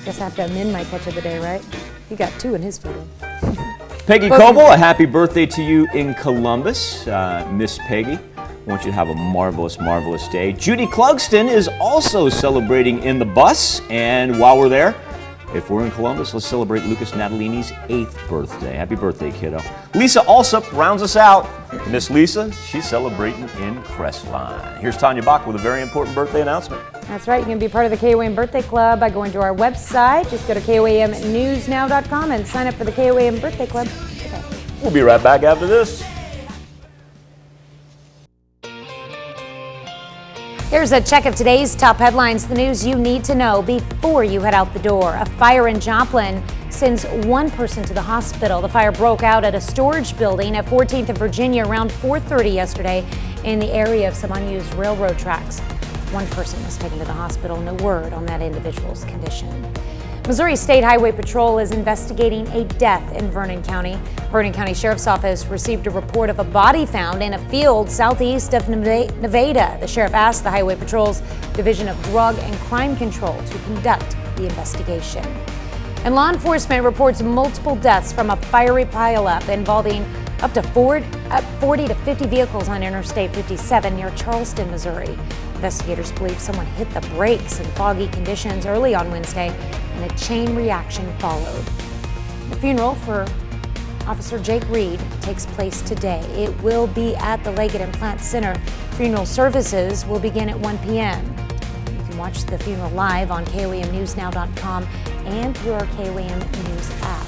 Guess I have to amend my catch of the day, right? He got 2 in his photo. Peggy Coble, a happy birthday to you in Columbus. Miss Peggy, I want you to have a marvelous, marvelous day. Judy Clugston is also celebrating in the bus. And while we're there, if we're in Columbus, let's celebrate Lucas Natalini's 8th birthday. Happy birthday, kiddo. Lisa Alsup rounds us out. Miss Lisa, she's celebrating in Crestline. Here's Tanya Bach with a very important birthday announcement. That's right. You can be part of the KOAM Birthday Club by going to our website. Just go to KOAMnewsnow.com and sign up for the KOAM Birthday Club today. We'll be right back after this. Here's a check of today's top headlines, the news you need to know before you head out the door. A fire in Joplin sends one person to the hospital. The fire broke out at a storage building at 14th and Virginia around 4:30 yesterday in the area of some unused railroad tracks. One person was taken to the hospital. No word on that individual's condition. Missouri State Highway Patrol is investigating a death in Vernon County. Vernon County Sheriff's Office received a report of a body found in a field southeast of Nevada. The sheriff asked the Highway Patrol's Division of Drug and Crime Control to conduct the investigation. And law enforcement reports multiple deaths from a fiery pileup involving up to 40 to 50 vehicles on Interstate 57 near Charleston, Missouri. Investigators believe someone hit the brakes in foggy conditions early on Wednesday, and a chain reaction followed. The funeral for Officer Jake Reed takes place today. It will be at the Leggett and Plant Center. Funeral services will begin at 1 p.m. You can watch the funeral live on KOAMnewsnow.com and through our KOAM News app.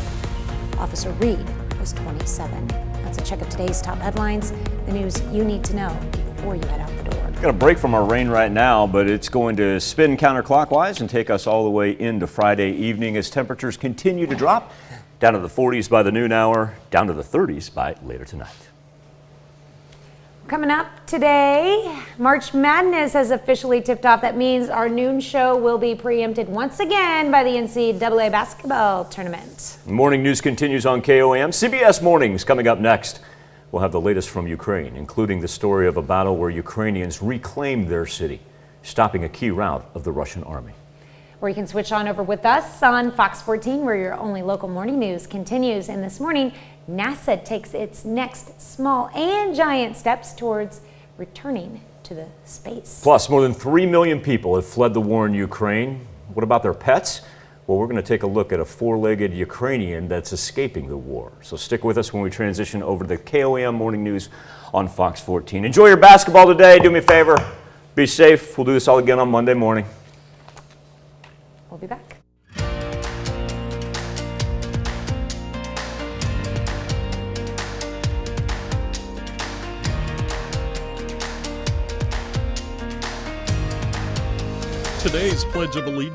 Officer Reed was 27. That's a check of today's top headlines, the news you need to know before you head out the door. Got a break from our rain right now, but it's going to spin counterclockwise and take us all the way into Friday evening as temperatures continue to drop down to the 40s by the noon hour, down to the 30s by later tonight. Coming up today, March Madness has officially tipped off. That means our noon show will be preempted once again by the NCAA basketball tournament. Morning news continues on KOAM. CBS Mornings coming up next. We'll have the latest from Ukraine, including the story of a battle where Ukrainians reclaimed their city, stopping a key route of the Russian army. or you can switch on over with us on Fox 14, where your only local morning news continues. And this morning, NASA takes its next small and giant steps towards returning to the space. Plus, more than 3 million people have fled the war in Ukraine. What about their pets? Well, we're going to take a look at a four-legged Ukrainian that's escaping the war. So stick with us when we transition over to the Koam Morning News on Fox 14. Enjoy your basketball today. Do me a favor. Be safe. We'll do this all again on Monday morning. We'll be back. Today's Pledge of Allegiance.